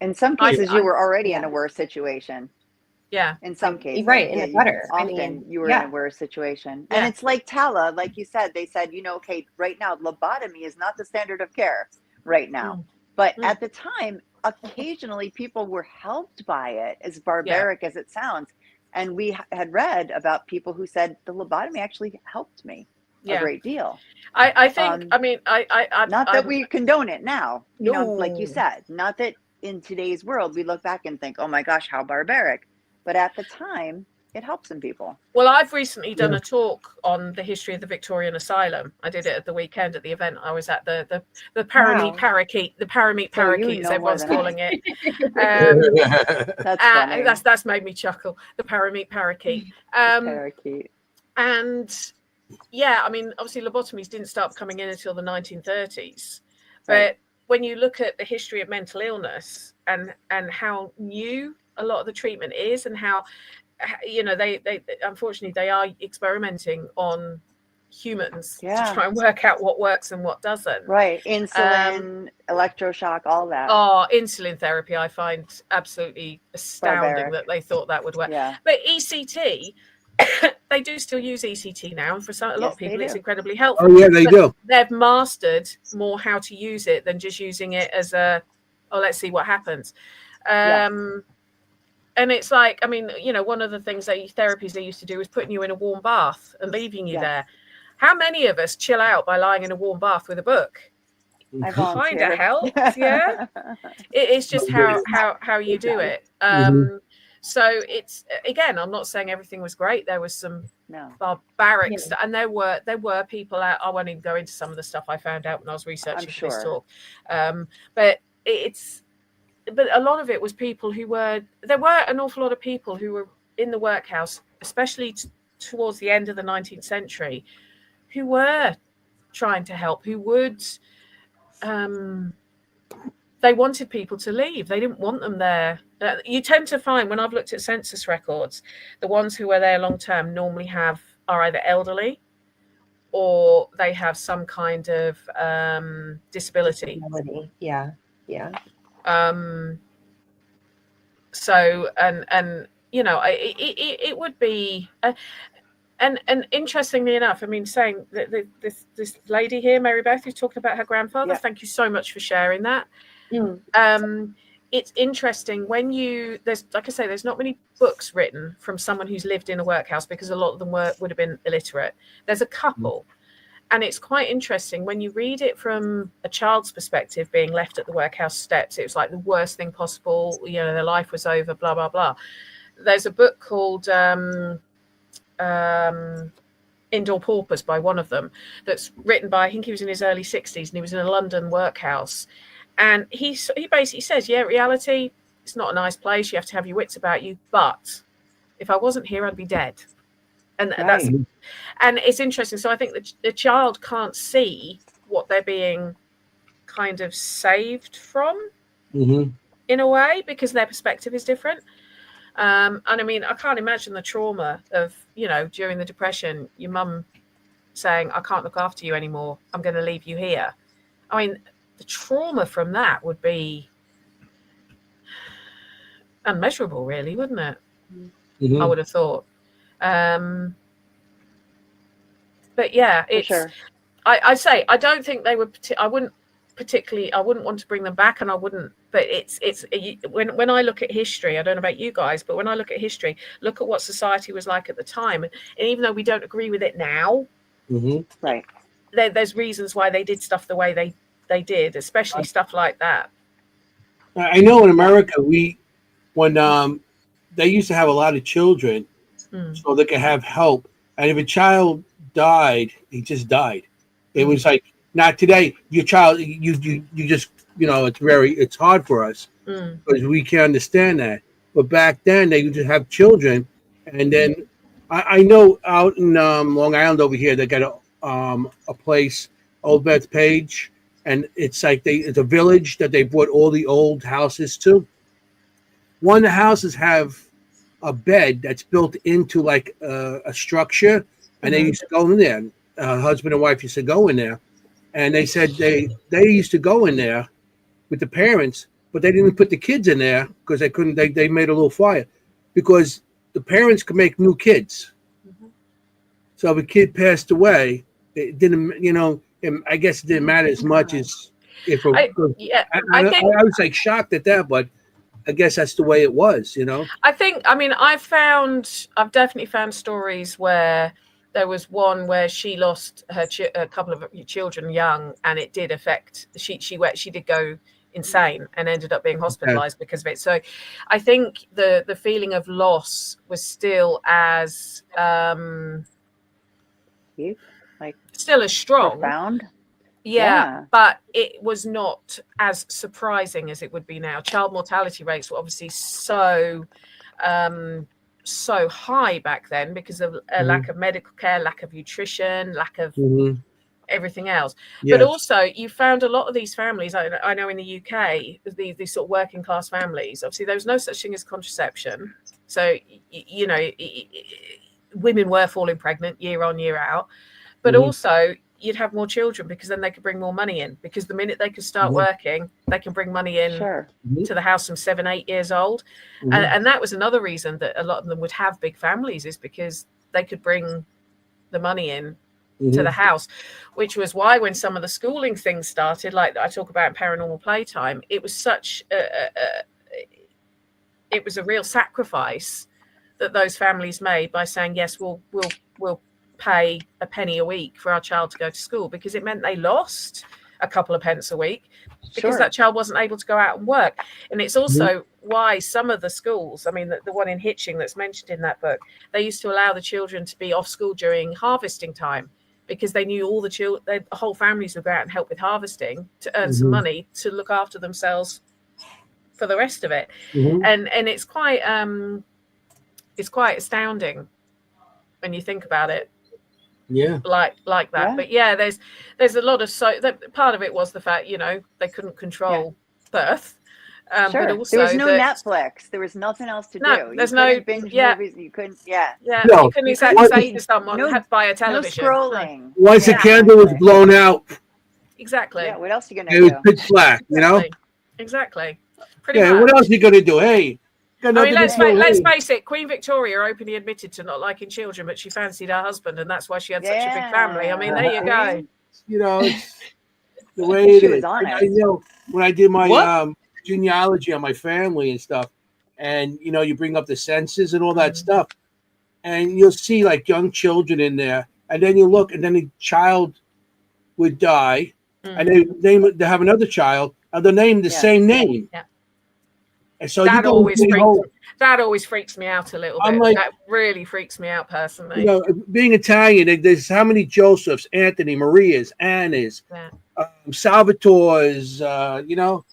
In some cases, you were already in a worse situation. Yeah. In some cases. Right. In the gutter. Often you were in a worse situation. Yeah. And it's like Tala, like you said, they said, okay, right now, lobotomy is not the standard of care right now. But at the time, occasionally people were helped by it, as barbaric as it sounds. And we had read about people who said the lobotomy actually helped me a great deal. I think, I'm not that we condone it now, like you said, not that in today's world, we look back and think, oh my gosh, how barbaric. But at the time, it helped some people. Well, I've recently done a talk on the history of the Victorian Asylum. I did it at the weekend at the event I was at, the Parameet Parakeet, the Parameet Parakeet, as everyone's calling it. That's funny. That's made me chuckle. The Parameet Parakeet. Parakeet. And yeah, I mean, obviously lobotomies didn't start coming in until the 1930s. But Right. when you look at the history of mental illness and how new a lot of the treatment is, and how, you know, they unfortunately they are experimenting on humans to try and work out what works and what doesn't. Right. Insulin, electroshock, all that. Oh, insulin therapy, I find absolutely astounding that they thought that would work. Yeah. But ECT, they do still use ECT now, and for a lot of people it's incredibly helpful. Oh yeah, they do. They've mastered more how to use it than just using it as let's see what happens. And it's like, I mean, you know, one of the things therapies they used to do was putting you in a warm bath and leaving you there. How many of us chill out by lying in a warm bath with a book? I Kind of helps, yeah. It's just how you do it. So it's, again, I'm not saying everything was great. There was some barbaric stuff, and there were people out. I won't even go into some of the stuff I found out when I was researching for this talk. But a lot of it was people there were an awful lot of people who were in the workhouse, especially towards the end of the 19th century, who were trying to help, who would, they wanted people to leave. They didn't want them there. You tend to find, when I've looked at census records, the ones who are there long term normally are either elderly or they have some kind of disability. Yeah. So and you know, it would be and interestingly enough, I mean, saying that this lady here, Mary Beth, who's talking about her grandfather, thank you so much for sharing that. It's interesting when there's, like I say, there's not many books written from someone who's lived in a workhouse, because a lot of them would have been illiterate. There's a couple. And it's quite interesting when you read it from a child's perspective, being left at the workhouse steps. It was like the worst thing possible. You know, their life was over, blah, blah, blah. There's a book called Indoor Paupers by one of them that's written by, I think he was in his early 60s, and he was in a London workhouse. And he basically says, yeah, reality, it's not a nice place. You have to have your wits about you. But if I wasn't here, I'd be dead. And and it's interesting. So I think that the child can't see what they're being kind of saved from in a way, because their perspective is different. And I mean, I can't imagine the trauma of, you know, during the Depression, your mum saying, I can't look after you anymore. I'm going to leave you here. I mean, the trauma from that would be unmeasurable, really, wouldn't it? I would have thought. But yeah, it's. Sure. I say I don't think they would. I wouldn't want to bring them back, and I wouldn't. But it's when I look at history, I don't know about you guys, but when I look at history, look at what society was like at the time, and even though we don't agree with it now, right? There's reasons why they did stuff the way they did, especially stuff like that. I know in America, when they used to have a lot of children, so they could have help, and if a child died, he just died. It was like, not today. Your child, you just, you know, it's hard for us because we can't understand that. But back then, they used to have children, and then I know out in Long Island over here, they got a place, Old Bethpage, and it's like it's a village that they brought all the old houses to. One of the houses have a bed that's built into like a structure, and they used to go in there. Husband and wife used to go in there, and they said they used to go in there with the parents, but they didn't put the kids in there because they couldn't. They made a little fire because the parents could make new kids. So if a kid passed away, it didn't. You know, I guess it didn't matter as much as if. I was like shocked at that, but I guess that's the way it was. You know. I've definitely found stories where there was one where she lost a couple of children young, and it did affect. She did go insane and ended up being hospitalized because of it. So I think the feeling of loss was still as still as strong. Profound. Yeah, but it was not as surprising as it would be now. Child mortality rates were obviously so high back then because of a lack of medical care, lack of nutrition, lack of everything else. Yes. But also you found a lot of these families, I know in the UK, these sort of working class families, obviously there was no such thing as contraception. So, you know, women were falling pregnant year on, year out. But also you'd have more children because then they could bring more money in, because the minute they could start working, they can bring money in to the house from 7, 8 years old. And that was another reason that a lot of them would have big families, is because they could bring the money in to the house, which was why when some of the schooling things started, like I talk about in Paranormal Playtime, it was such it was a real sacrifice that those families made by saying, yes, we'll pay a penny a week for our child to go to school, because it meant they lost a couple of pence a week because that child wasn't able to go out and work. And it's also why some of the schools, I mean, the one in Hitching that's mentioned in that book, they used to allow the children to be off school during harvesting time, because they knew all the whole families would go out and help with harvesting to earn some money to look after themselves for the rest of it. And it's quite astounding when you think about it. Like that. But there's a lot of part of it was the fact, you know, they couldn't control birth. But also there was no Netflix. There was nothing else to do. There's no binge movies. You couldn't. You couldn't exactly say to someone, had to buy a television. No scrolling. Once the candle was blown out. Exactly. Yeah. What else are you gonna do? It was pitch black. You know. Exactly. Pretty much. What else are you gonna do? Hey. I mean, let's face it. Queen Victoria openly admitted to not liking children, but she fancied her husband, and that's why she had such a big family. I mean, there you go. You know, it's the way it is. I know when I did my genealogy on my family and stuff, and you know, you bring up the census and all that stuff, and you'll see like young children in there, and then you look, and then the child would die, and they have another child, and they name the same name. Yeah. And so that always freaks me out a little bit. Like, that really freaks me out personally. You know, being Italian, there's how many Josephs, Anthony, Marias, Annas, Salvatores, you know,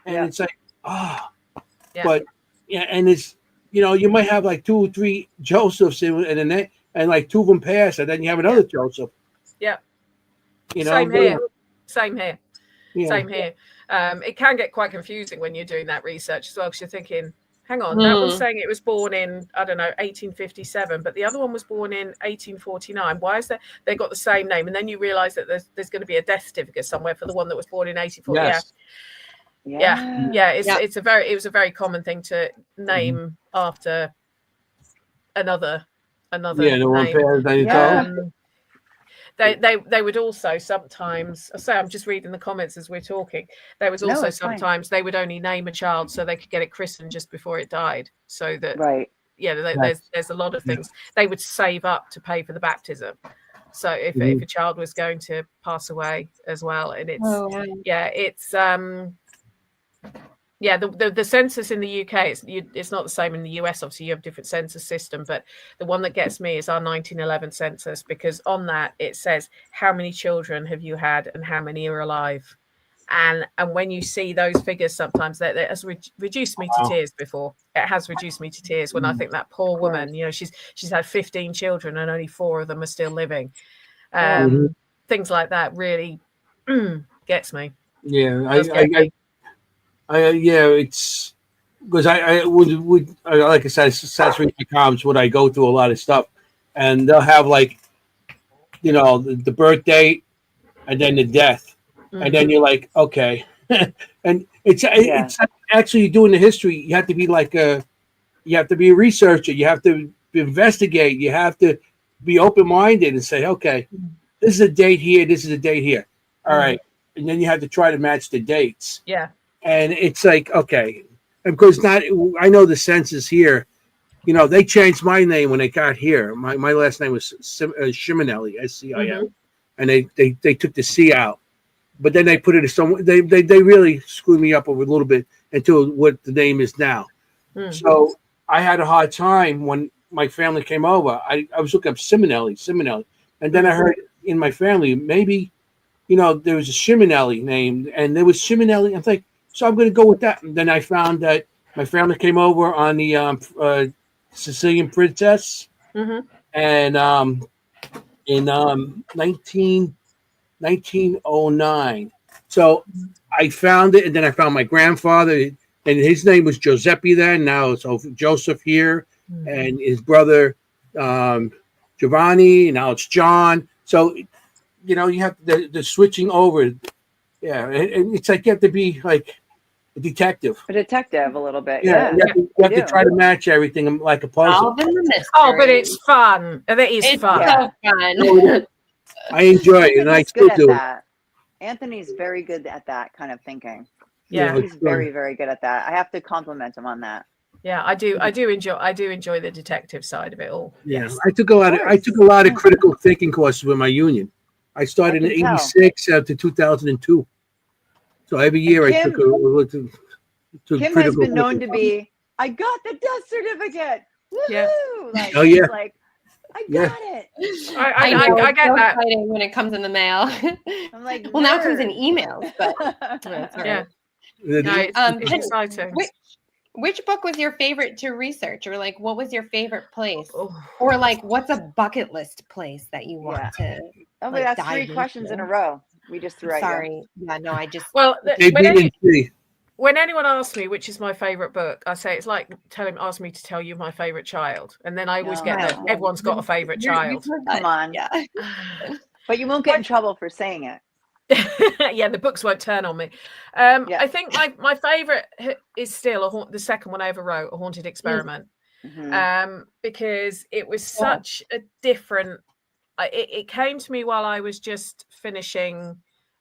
and it's like, but and it's, you know, you might have like 2 or 3 Josephs in a name, and like 2 of them pass, and then you have another Joseph. Yeah. You know, Same here. It can get quite confusing when you're doing that research as well, because you're thinking, hang on, that one's saying it was born in, I don't know, 1857, but the other one was born in 1849. Why is that? They got the same name, and then you realise that there's going to be a death certificate somewhere for the one that was born in 1840. It was a very common thing to name after another name. They would also sometimes say, I'm just reading the comments as we're talking, there was also sometimes they would only name a child so they could get it christened just before it died, so that there's a lot of things they would save up to pay for the baptism, so if a child was going to pass away as well. And it's the census in the UK, it's not the same in the US. Obviously, you have a different census system, but the one that gets me is our 1911 census, because on that it says how many children have you had and how many are alive. And when you see those figures, sometimes that has reduced me to tears before. It has reduced me to tears when I think that poor woman, you know, she's had 15 children and only 4 of them are still living. Things like that really gets me. It's because I would like I said, that's reading the comments when I go through a lot of stuff, and they'll have like, you know, the birth date and then the death, and then you're like, okay, and it's actually doing the history. You have to be like you have to be a researcher. You have to investigate. You have to be open-minded and say, okay, this is a date here. This is a date here. All right, and then you have to try to match the dates. Yeah. And it's like, okay, because I know the census here, you know, they changed my name when they got here. My last name was Sciminelli, SCIM, and they took the C out. but then they put it in some. They really screwed me up a little bit into what the name is now. So I had a hard time when my family came over. I was looking up Simonelli, and then I heard in my family maybe, there was a Simonelli named, and there was Simonelli. I'm like, so I'm going to go with that. And then I found that my family came over on the Sicilian Princess, and in 1909. So I found it, and then I found my grandfather, and his name was Giuseppe then. Now it's Joseph here, and his brother Giovanni. Now it's John. So you have the switching over. Yeah, and it's like you have to be like a detective. A detective a little bit. Yeah, you have to try to match everything like a puzzle. Oh, but it's fun. It is fun. So fun. I enjoy it, and I still do that. Anthony's very good at that kind of thinking. Yeah, he's very, very good at that. I have to compliment him on that. Yeah, I do enjoy the detective side of it all. Yeah, yes. I took a lot of critical thinking courses with my union. I started in '86 to 2002. So every year I took Kim has been known to be, I got the death certificate. Woo-hoo! Yeah. Like, oh yeah. Like, I got it. I get that when it comes in the mail. I'm like, well, now it comes in emails, but that's all right. No, it's exciting. Which book was your favorite to research, or like what was your favorite place, or like what's a bucket list place that you want to? Oh, but that's 3 questions in a row. We just threw. Sorry, yeah, no, I just. Well, when anyone asks me which is my favorite book, I say it's like ask me to tell you my favorite child, and then I always get that everyone's got a favorite child. Come on, yeah. But you won't get in trouble for saying it. Yeah, the books won't turn on me. I think my favorite is still the second one I ever wrote, A Haunted Experiment, because it was such a different. It came to me while I was just finishing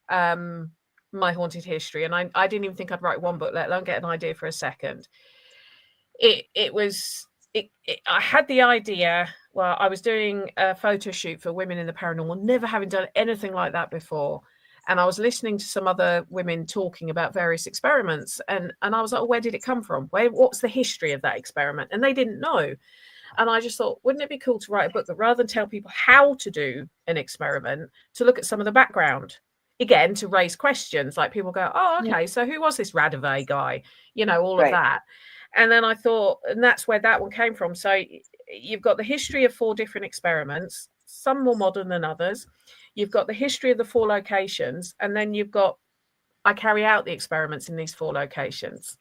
my haunted history, and I didn't even think I'd write one book, let alone get an idea for a second. I had the idea. Well, I was doing a photo shoot for Women in the Paranormal, never having done anything like that before. And I was listening to some other women talking about various experiments. And I was like, where did it come from? What's the history of that experiment? And they didn't know. And I just thought, wouldn't it be cool to write a book that rather than tell people how to do an experiment, to look at some of the background, again, to raise questions. Like people go, oh, okay, so who was this Radave guy? All of that. And then I thought, and that's where that one came from. So you've got the history of 4 different experiments, some more modern than others. You've got the history of the 4 locations, and then I carry out the experiments in these 4 locations.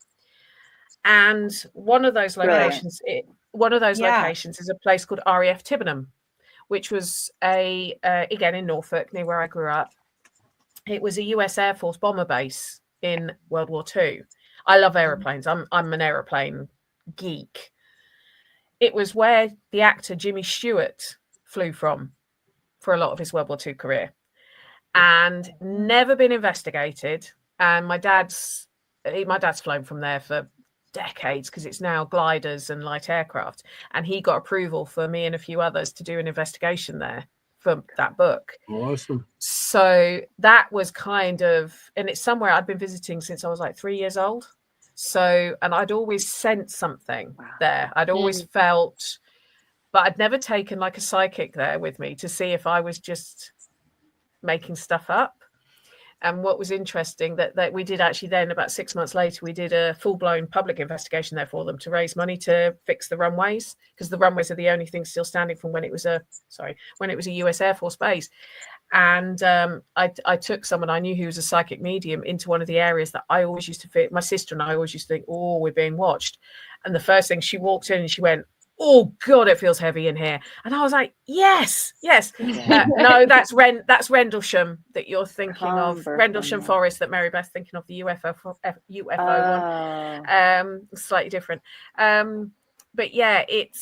And one of those locations, locations is a place called RAF Tibenham, which was again in Norfolk, near where I grew up. It was a US Air Force bomber base in World War II. I love aeroplanes. I'm an aeroplane geek. It was where the actor Jimmy Stewart flew from for a lot of his World War II career, and never been investigated. And my dad's flown from there for decades because it's now gliders and light aircraft. And he got approval for me and a few others to do an investigation there for that book. Awesome. So that was kind of, and it's somewhere I'd been visiting since I was like 3 years old. So, and I'd always sensed something there. I'd always felt, but I'd never taken like a psychic there with me to see if I was just making stuff up. And what was interesting that we did actually then, about 6 months later, we did a full-blown public investigation there for them to raise money to fix the runways, because the runways are the only thing still standing from when it was a US Air Force base. And I took someone I knew who was a psychic medium into one of the areas that I always used to fit. My sister and I always used to think, oh, we're being watched. And the first thing, she walked in and she went, oh God, it feels heavy in here. And I was like, yes. No, that's Rendlesham that you're thinking of. Rendlesham Forest that Mary Beth's thinking of, the UFO one. Slightly different. But yeah, it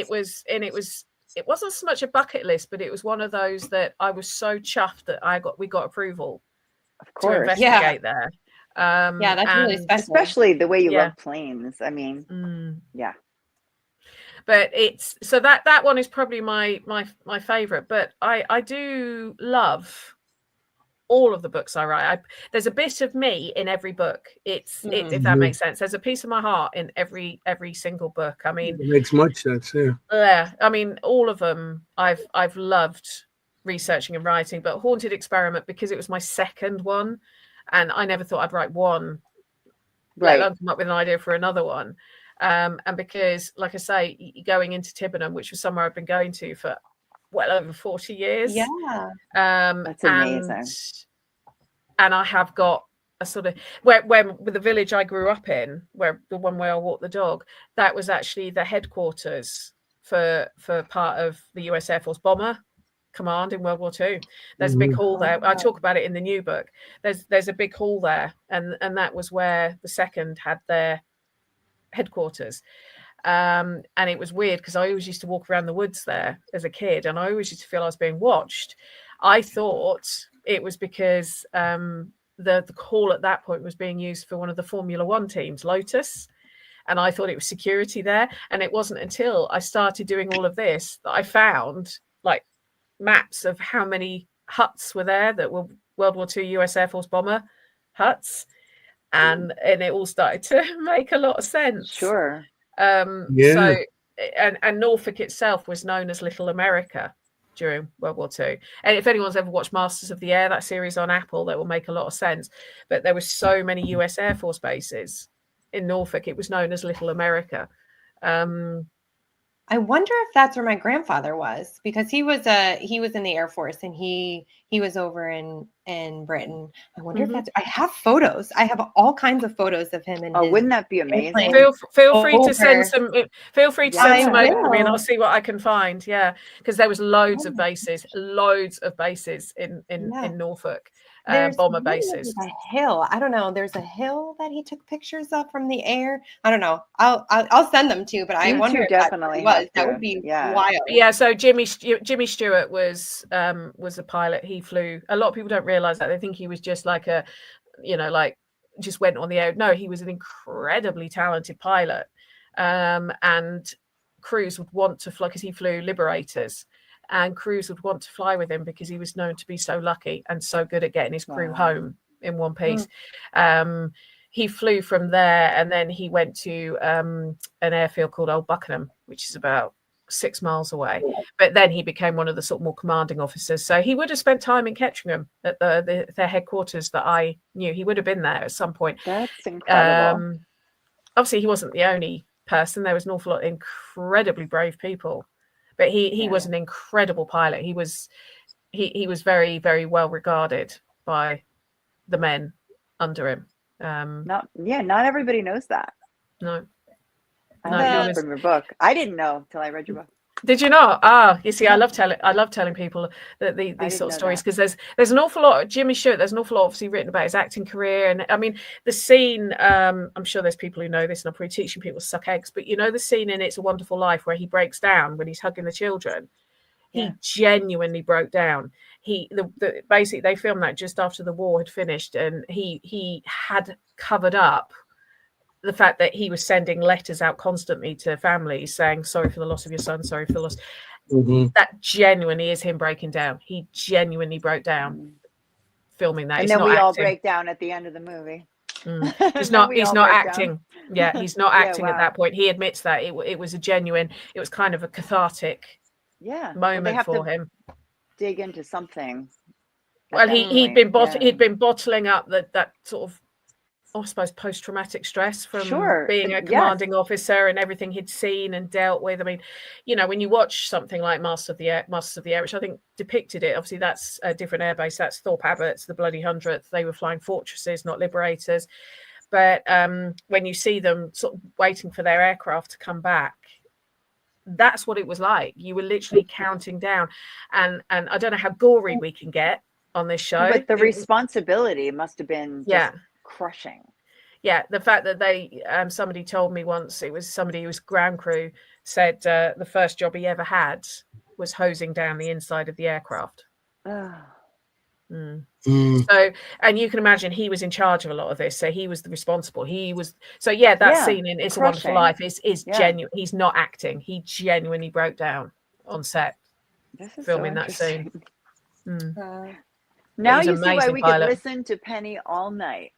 wasn't so much a bucket list, but it was one of those that I was so chuffed that we got approval to investigate there. That's really special. Especially the way you love planes. I mean, yeah. But it's so that one is probably my favorite. But I do love all of the books I write. There's a bit of me in every book. If that makes sense. There's a piece of my heart in every single book. I mean, it makes much sense. Yeah, I mean, all of them I've loved researching and writing, but Haunted Experiment, because it was my second one, and I never thought I'd write one, let alone come up with an idea for another one. And because, like I say, going into Tibenham, which was somewhere I've been going to for well over 40 years. Yeah. That's amazing. And I have got a sort of where with the village I grew up in, where the one where I walked the dog, that was actually the headquarters for part of the US Air Force Bomber Command in World War II. There's a big hall there. I talk about it in the new book. There's a big hall there, and that was where the second had their headquarters. And it was weird because I always used to walk around the woods there as a kid, and I always used to feel I was being watched. I thought it was because the hall at that point was being used for one of the Formula One teams, Lotus, and I thought it was security there. And it wasn't until I started doing all of this that I found like maps of how many huts were there that were World War II US Air Force bomber huts, and it all started to make a lot of sense. Sure. So and Norfolk itself was known as Little America during World War II. And if anyone's ever watched Masters of the Air, that series on Apple, that will make a lot of sense. But there were so many US Air Force bases in Norfolk, it was known as Little America. I wonder if that's where my grandfather was, because he was in the Air Force, and he was over in Britain. I wonder if that's. I have photos. I have all kinds of photos of him. And wouldn't that be amazing? Feel free to send some. Feel free to send some over to me, and I'll will. see what I can find. Yeah, because there was loads of bases in Norfolk. Bomber bases. A hill. I don't know. There's a hill that he took pictures of from the air. I don't know. I'll send them to you, but I wonder if definitely that would be wild. Yeah. So Jimmy Stewart was a pilot. He flew. A lot of people don't realize that. They think he was just like a, like just went on the air. No, he was an incredibly talented pilot. And crews would want to fly because he flew Liberators. And crews would want to fly with him because he was known to be so lucky and so good at getting his crew home in one piece. He flew from there, and then he went to an airfield called Old Buckenham, which is about 6 miles away. But then he became one of the sort of more commanding officers. So he would have spent time in Ketteringham at their headquarters that I knew. He would have been there at some point. That's incredible. Obviously, he wasn't the only person. There was an awful lot of incredibly brave people. But he was an incredible pilot. He was very, very well regarded by the men under him. Not everybody knows that. No. I know from your book. I didn't know till I read your book. Did you not? You see, I love telling people that these sort of stories, because there's an awful lot. Jimmy Stewart, there's an awful lot obviously written about his acting career, and I mean the scene. I'm sure there's people who know this, and I'm probably teaching people to suck eggs. But the scene in It's a Wonderful Life where he breaks down when he's hugging the children. He genuinely broke down. Basically they filmed that just after the war had finished, and he had covered up the fact that he was sending letters out constantly to families saying, sorry for the loss of your son, sorry for the loss. That genuinely is him breaking down. He genuinely broke down filming that. And then we all break down at the end of the movie. He's not acting. Yeah, he's not acting at that point. He admits that it was a genuine, it was kind of a cathartic moment for him. Dig into something. Well, he'd been bottling up that sort of, I suppose, post-traumatic stress from being a commanding officer and everything he'd seen and dealt with. I mean, when you watch something like Masters of the Air, which I think depicted it, obviously that's a different airbase. That's Thorpe Abbott's, the Bloody 100th. They were flying Fortresses, not Liberators. But when you see them sort of waiting for their aircraft to come back, that's what it was like. You were literally counting down. And I don't know how gory we can get on this show. But the responsibility must have been crushing. The fact that they somebody told me once, it was somebody who was ground crew, said the first job he ever had was hosing down the inside of the aircraft. So, and you can imagine he was in charge of a lot of this, so he was the responsible. That scene in It's a Wonderful Life is genuine. He's not acting. He genuinely broke down on set filming that scene. Now was you see why amazing we pilot. could listen to Penny all night.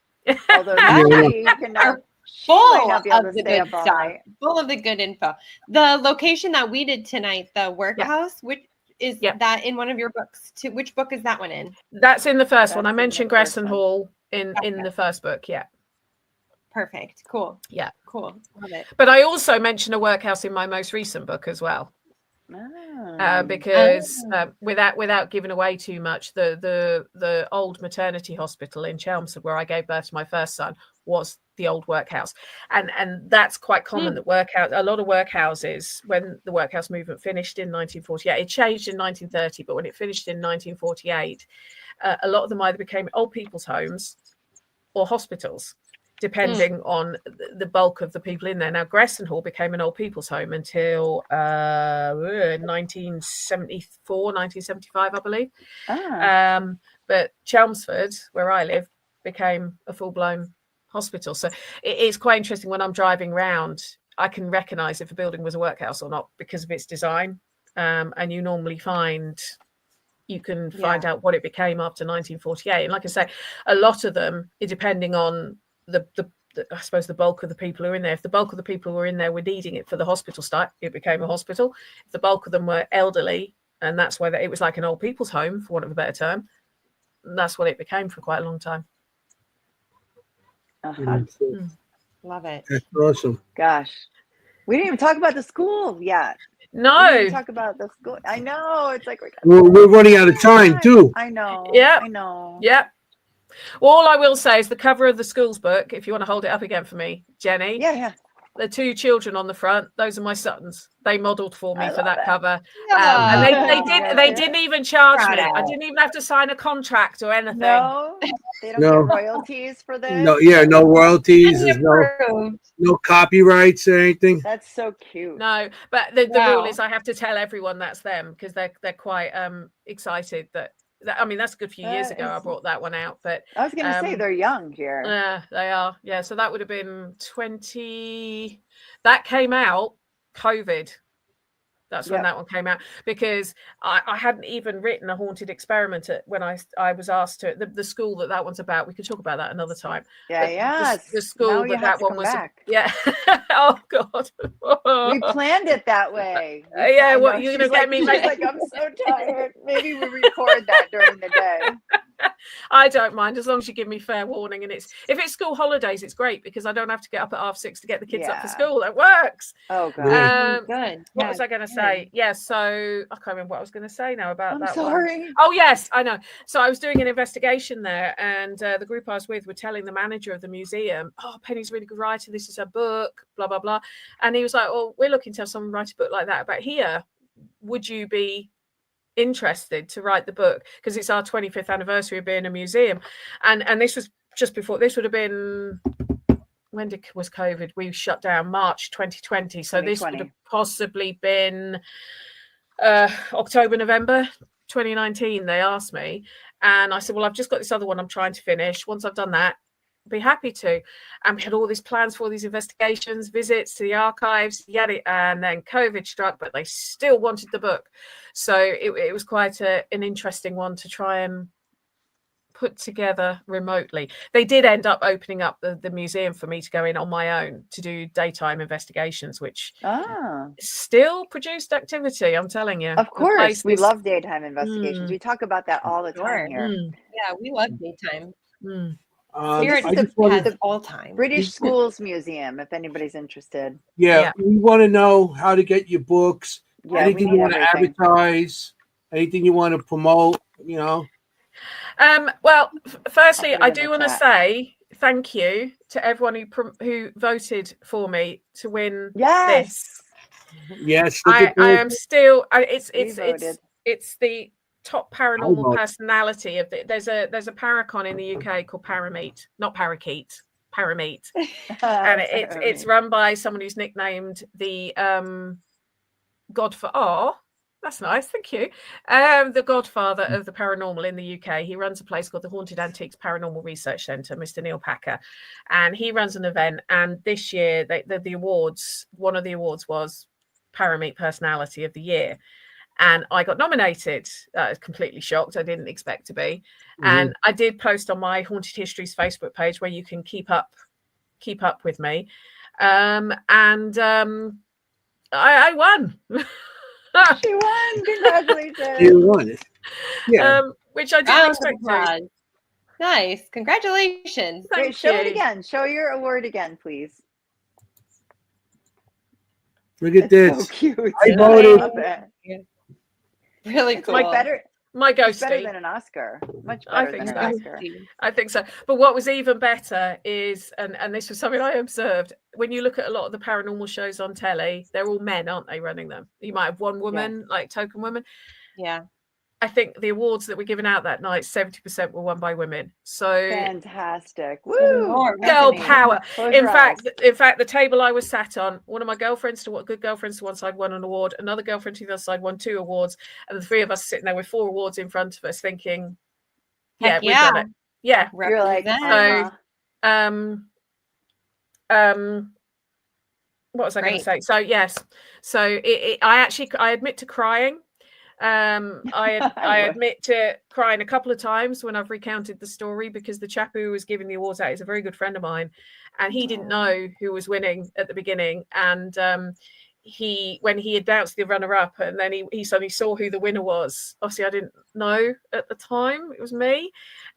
Although Yeah. she cannot, she might Full not be able of to the stay good up all stuff. night. Full of the good info. The location that we did tonight, the workhouse, which is that in one of your books? Which book is that one in? That's in the first one. I That's in the mentioned first Gresson one. Hall in the first book. Yeah. Perfect. Cool. Yeah. Cool. Love it. But I also mentioned a workhouse in my most recent book as well. Because without giving away too much, the old maternity hospital in Chelmsford where I gave birth to my first son was the old workhouse, and that's quite common. That a lot of workhouses, when the workhouse movement finished in 1948, it changed in 1930, but when it finished in 1948, a lot of them either became old people's homes or hospitals, depending on the bulk of the people in there. Now, Gresson Hall became an old people's home until 1974, 1975, I believe. But Chelmsford, where I live, became a full-blown hospital. So it's quite interesting when I'm driving around, I can recognise if a building was a workhouse or not because of its design. And you normally you can find out what it became after 1948. And like I say, a lot of them, depending on the I suppose the bulk of the people who are in there. If the bulk of the people who were in there were needing it for the hospital start, it became a hospital. If the bulk of them were elderly, and that's why it was like an old people's home, for want of a better term, that's what it became for quite a long time. Love it. That's awesome. Gosh, we didn't even talk about the school yet. No, we didn't talk about the school. I know, it's like we're running out of time too. I know. Yeah, I know. Yeah. Well, all I will say is the cover of the school's book, if you want to hold it up again for me, Jenny. Yeah. The two children on the front, those are my sons. They modelled for me for that cover. Yeah. And they didn't even charge me. I didn't even have to sign a contract or anything. No, they don't get royalties for this. No, no royalties. There's no copyrights or anything. That's so cute. No, but the rule is I have to tell everyone that's them because they're quite excited that. I mean, that's a good few years ago. I brought that one out, but I was going to say they're young here. Yeah, they are. Yeah, so that would have been 20. That came out COVID. That's when that one came out because I hadn't even written a haunted experiment when I was asked to the school that one's about. We could talk about that another time. Yeah, the school that one was. Back. Yeah. Oh God. We planned it that way. Yeah. What you're gonna get me? She's like, I'm so tired. Maybe we record that during the day. I don't mind as long as you give me fair warning. And if it's school holidays, it's great because I don't have to get up at 6:30 to get the kids up for school. That works. Oh God. Good. What was I going to say? Yeah, so I can't remember what I was going to say now about that. I'm sorry. One. Oh yes, I know. So I was doing an investigation there, and the group I was with were telling the manager of the museum, "Oh, Penny's a really good writer. This is her book. Blah blah blah." And he was like, "Well, we're looking to have someone write a book like that about here. Would you be interested to write the book because it's our 25th anniversary of being a museum?" And this was just before. This would have been was COVID? We shut down March 2020, so this would have possibly been October, November 2019. They asked me, and I said, "Well, I've just got this other one I'm trying to finish. Once I've done that, be happy to." And we had all these plans for all these investigations, visits to the archives, yada, and then COVID struck, but they still wanted the book. So it was quite an interesting one to try and put together remotely. They did end up opening up the museum for me to go in on my own to do daytime investigations, which still produced activity, I'm telling you. Of course, we love daytime investigations. We talk about that all the time here. Yeah, we love daytime. Here the all time British Schools Museum, if anybody's interested. Yeah, we want to know how to get your books. Anything you want to advertise, anything you want to promote, you know. Well, firstly, I do want to say thank you to everyone who voted for me to win this. Yes, I am still. It's the top paranormal personality of there's a paracon in the UK called Parameet, not Parakeet, Parameet, and it's run by someone who's nicknamed the God for R. That's nice, thank you. The godfather of the paranormal in the UK. He runs a place called the Haunted Antiques Paranormal Research Centre, Mr. Neil Packer, and he runs an event. And this year, the awards, one of the awards was Parameet Personality of the Year. and I got nominated. I was completely shocked. I didn't expect to be. And I did post on my Haunted Histories Facebook page where you can keep up with me. I won. She won. Congratulations. You won it. Yeah. Which I didn't Round of expect to. applause. Nice. Congratulations. Thank Wait, show it you. again. Show your award again, please. Look at It's this. so cute. I voted. love it. Really It's cool. like better. My It's better ghosty. than an Oscar. Much I better think than an so. Oscar. I think so. But what was even better is, and this was something I observed, when you look at a lot of the paranormal shows on telly, they're all men, aren't they, running them? You might have one woman, like token woman. Yeah. I think the awards that were given out that night, 70% were won by women. So Fantastic. Even Woo! more. girl Bethany, power. close In your fact, eyes. the table I was sat on, one of my girlfriends, good girlfriends to one side, won an award. Another girlfriend to the other side won 2 awards, and the 3 of us sitting there with 4 awards in front of us, thinking, Heck we've done it. Yeah. You're like, Represent. What was I going to Great. say? So yes, so I admit to crying. I admit to crying a couple of times when I've recounted the story, because the chap who was giving the awards out is a very good friend of mine, and he didn't know who was winning at the beginning. And when he announced the runner-up, and then he suddenly saw who the winner was. Obviously, I didn't know at the time it was me,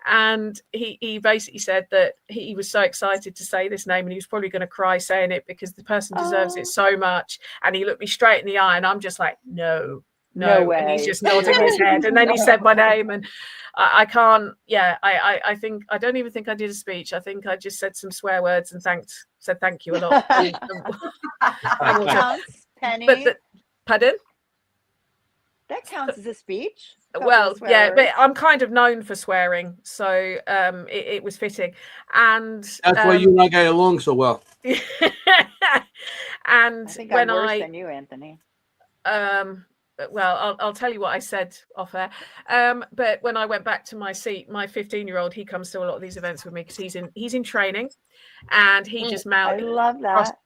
and he basically said that he was so excited to say this name, and he was probably going to cry saying it because the person deserves it so much. And he looked me straight in the eye, and I'm just like, no way. And he's just nodding his head, and then he said my name, and I can't. I think I don't even think I did a speech. I think I just said some swear words and said thank you a lot. That counts, Penny. Pardon? That counts as a speech. Well, yeah, but I'm kind of known for swearing, so it was fitting. And that's why you and I get along so well. I And think when I'm worse than you, Anthony. Well, I'll tell you what I said off air. But when I went back to my seat, my 15-year-old, he comes to a lot of these events with me because he's in training, and he just I love that.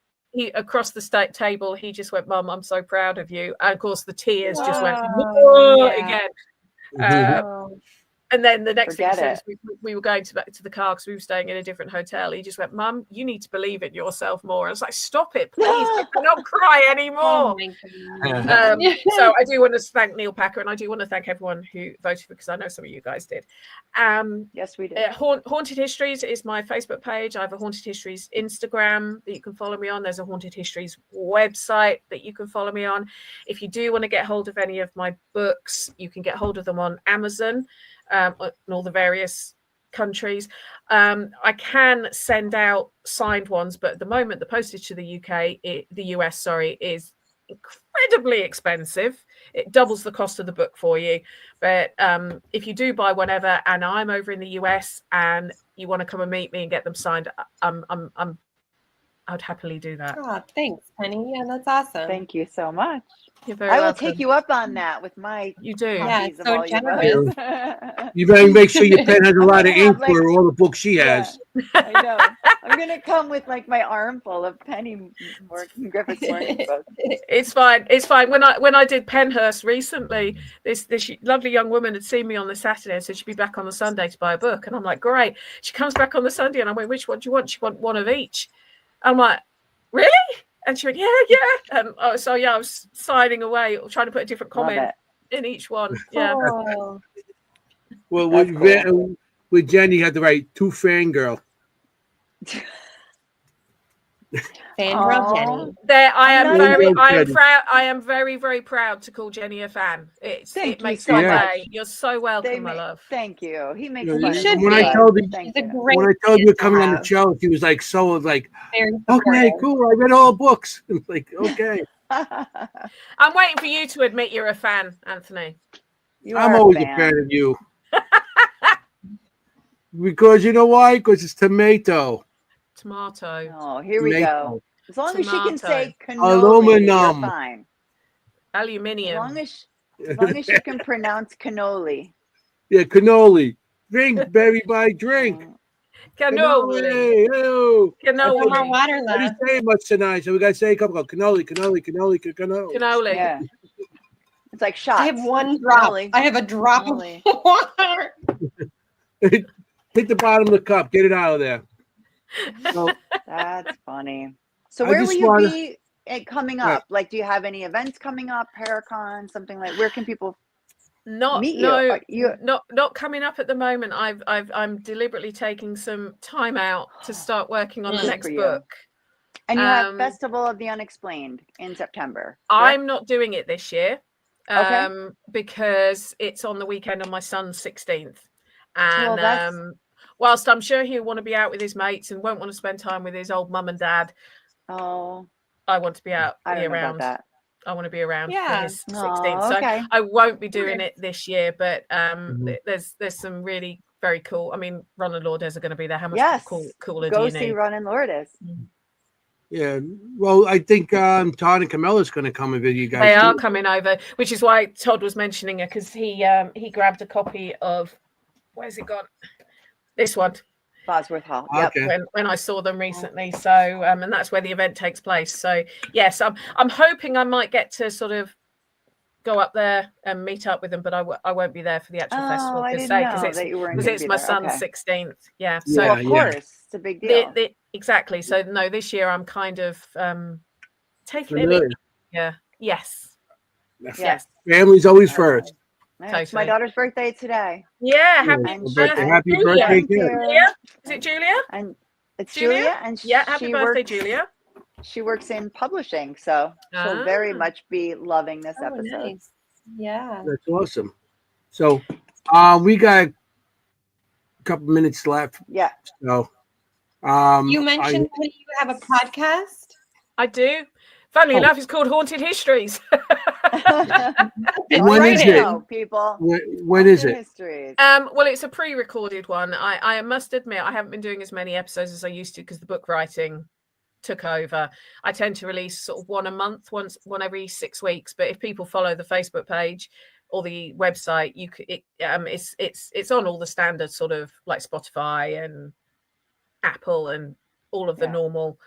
Across the state table, he just went, "Mum, I'm so proud of you." And of course, the tears just went again. And then the next thing he said is we were going back to the car because we were staying in a different hotel. He just went, "Mum, you need to believe in yourself more." I was like, "Stop it, please. I cannot cry anymore." So I do want to thank Neil Packer, and I do want to thank everyone who voted, because I know some of you guys did. Yes, we did. Haunted Histories is my Facebook page. I have a Haunted Histories Instagram that you can follow me on. There's a Haunted Histories website that you can follow me on. If you do want to get hold of any of my books, you can get hold of them on Amazon. In all the various countries. I can send out signed ones, but at the moment the postage to the US is incredibly expensive. It doubles the cost of the book for you. But if you do buy one ever, and I'm over in the US and you want to come and meet me and get them signed, I'd happily do that. Oh, thanks, Penny. Yeah, that's awesome. Thank you so much. You're very I will welcome. take you up on that with my You do. Yeah, copies of so all your generous. books. You better make sure your pen has a lot of ink Like- for all the books she has. I know. I'm gonna come with like my armful of Penny Griffith's morning books. It's fine. It's fine. When I did Penhurst recently, this lovely young woman had seen me on the Saturday and said she'd be back on the Sunday to buy a book, and I'm like, great. She comes back on the Sunday, and I went, which one do you want? She want one of each. I'm like, really? And she went, yeah. And I was signing away, trying to put a different comment in each one. Yeah. Oh. Well, That's with Jen, you had to write to fangirl. Fangirl Jenny. There, I I'm am very, very proud to call Jenny a fan. Thank it you makes so my much. day. You're so welcome, my love. Thank you. He makes Yeah, fun you of should me. when I be. told you, Thank She's a you. great when I told you kid you're to coming on the have. show, she was like, so like, Very okay, supportive. cool. I read all books. It's like, okay. I'm waiting for you to admit you're a fan, Anthony. You I'm are always fan. a fan of you. Because you know why? Because it's tomato. Tomato. Oh, here we go. As long as she can say cannoli, Aluminum. you're fine. Aluminium. As long as she can pronounce cannoli. Yeah, cannoli. Drink, baby, by drink. Cannoli. Oh. No more Cannoli. water I didn't left. say much tonight, so we got to say a couple of cannoli. Cannoli. Yeah. It's like shots. I have one drop. Molly. I have a drop Molly. of water. Hit the bottom of the cup. Get it out of there. So, That's funny. So I where will just you wanna- be coming Yeah. up? Like, do you have any events coming up? Paracon, something like? Where can people meet you? No, Are you? not coming up at the moment. I'm deliberately taking some time out to start working on the Good next for you. book. And you have Um, Festival of the Unexplained in September. I'm not doing it this year Okay. because it's on the weekend on my son's 16th. And that's- whilst I'm sure he'll want to be out with his mates and won't want to spend time with his old mum and dad, Oh, I want to be out I don't know about around. that. I want to be around for Yeah. his 16th. Oh, okay. So I won't be doing Okay. it this year, but Mhm. there's some really very cool. I mean, Ron and Lourdes are going to be there. How much Yes. cooler Go do you see need? Ron and Lourdes. yeah. Well, I think Todd and Camilla's going to come and visit you guys. They are too. coming over, which is why Todd was mentioning her, because he grabbed a copy of, where's it gone? This one. Bosworth Hall. Yep. Okay. When I saw them recently. So and that's where the event takes place. So yes, I'm hoping I might get to sort of go up there and meet up with them, but I won't be there for the actual festival I per didn't se, know because that you weren't because gonna it's be my there. son's Okay. 16th. Yeah. Yeah, So Well, of course, it's a big deal. exactly. So no, this year I'm kind of taking it. Familiar. Yeah. Yes. Yes. Yes. Family's always first. It's my Totally. daughter's birthday today. Yeah. Yeah, Happy And birthday. she- Happy Julia. birthday, Thank kid. you. Julia? Is it Julia? And it's Julia? Julia, and Yeah. Happy she birthday, works. Julia. She works in publishing, so she'll very Ah. much be loving this Oh, episode. nice. Yeah. That's awesome. So, we got a couple minutes left. Yeah. So, You mentioned that you have a podcast. I do. Funnily Oh. enough, it's called Haunted Histories. When Right is in. it? People. When is it? Histories. Well, it's a pre-recorded one. I must admit, I haven't been doing as many episodes as I used to because the book writing took over. I tend to release sort of one a month, one every 6 weeks. But if people follow the Facebook page or the website, it's on all the standard sort of like Spotify and Apple and all of the normal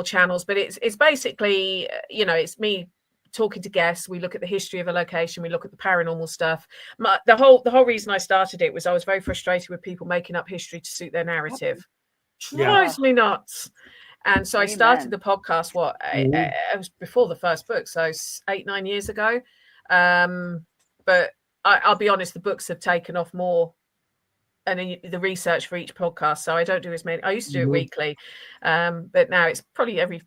channels. But it's basically, it's me talking to guests. We look at the history of a location, we look at the paranormal stuff. The whole reason I started it was I was very frustrated with people making up history to suit their narrative. Yeah. Drives me nuts. And so I started Amen. the podcast Mhm. it was before the first book, so 8-9 years ago. But I'll be honest, the books have taken off more, and the research for each podcast, so I don't do as many. I used to do it Mhm. weekly, but now it's probably every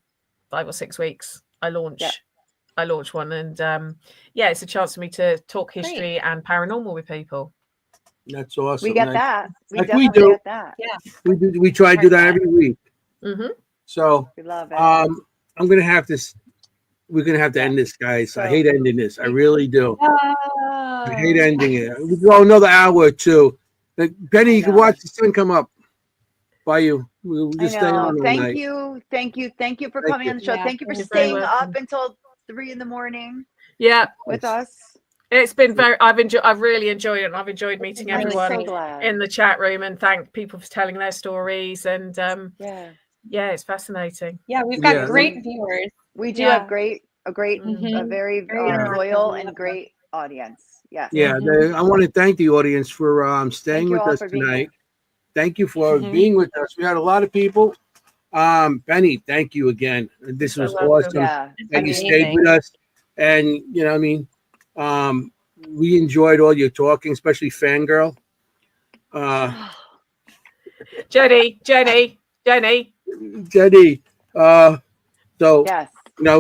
5 or 6 weeks I launch one. And it's a chance for me to talk history and paranormal with people. That's awesome. We get that. We Like we definitely do. get that. We try to do that every week. Mm-hmm. So, We love it. I'm gonna have to. We're gonna have to end this, guys. I So- hate ending this. I really do. Oh. I hate ending it. We can go another hour or two. But Penny, you can know. watch the sun come up by you. We'll I just stay on know. all Thank night. you for Thank coming you. on the show. Yeah, Thank you for you're very staying welcome. up until 3 a.m. Yeah, with us. it's been I've really enjoyed it, and I've enjoyed meeting I'm everyone so glad. in the chat room, and thank people for telling their stories. And Yeah, it's fascinating. Yeah, we've got Yeah. great viewers. we do Yeah. have a very Mhm. a very Very loyal interactive. and great audience. Yeah. Yeah, Mhm. I want to thank the audience for staying Thank you with all us for being tonight. Thank you for Mhm. being with us. We had a lot of people. Penny, thank you again. This So was welcome. awesome Yeah. that you Amazing. stayed with us. And we enjoyed all your talking, especially Fangirl. Jenny. Jenny. So Yes.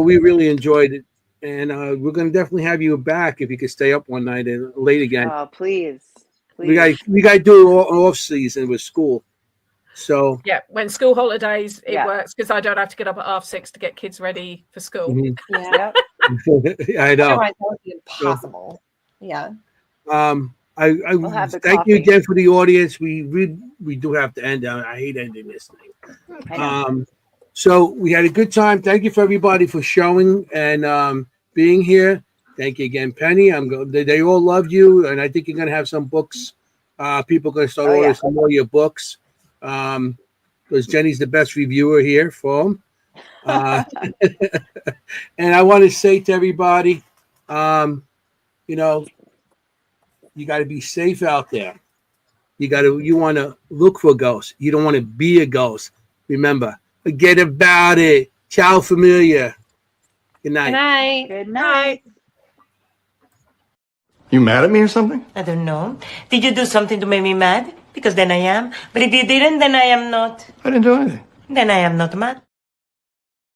we really enjoyed it. And we're gonna definitely have you back if you could stay up one night and late again. Oh, please. we got to do it off season with school. So Yeah, when school holidays, it Yeah. works because I don't have to get up at 6:30 to get kids ready for school. mhm. Yeah. Yep. I know. Otherwise, that would be impossible. Yeah. I We'll have the thank you coffee. again for the audience. We do have to end. I hate ending this thing. I know. So we had a good time. Thank you for everybody for showing and being here. Thank you again, Penny. They all love you, and I think you're gonna have some books. People are gonna start Oh, ordering yeah. some more of your books. Because Jenny's the best reviewer here for them. And I want to say to everybody, You know, you got to be safe out there. You want to look for ghosts. You don't want to be a ghost. Remember, forget about it. Ciao, familia. Good night. Good night. Good night. You mad at me or something? I don't know. Did you do something to make me mad? Because then I am. But if you didn't, then I am not. I didn't do anything. Then I am not mad.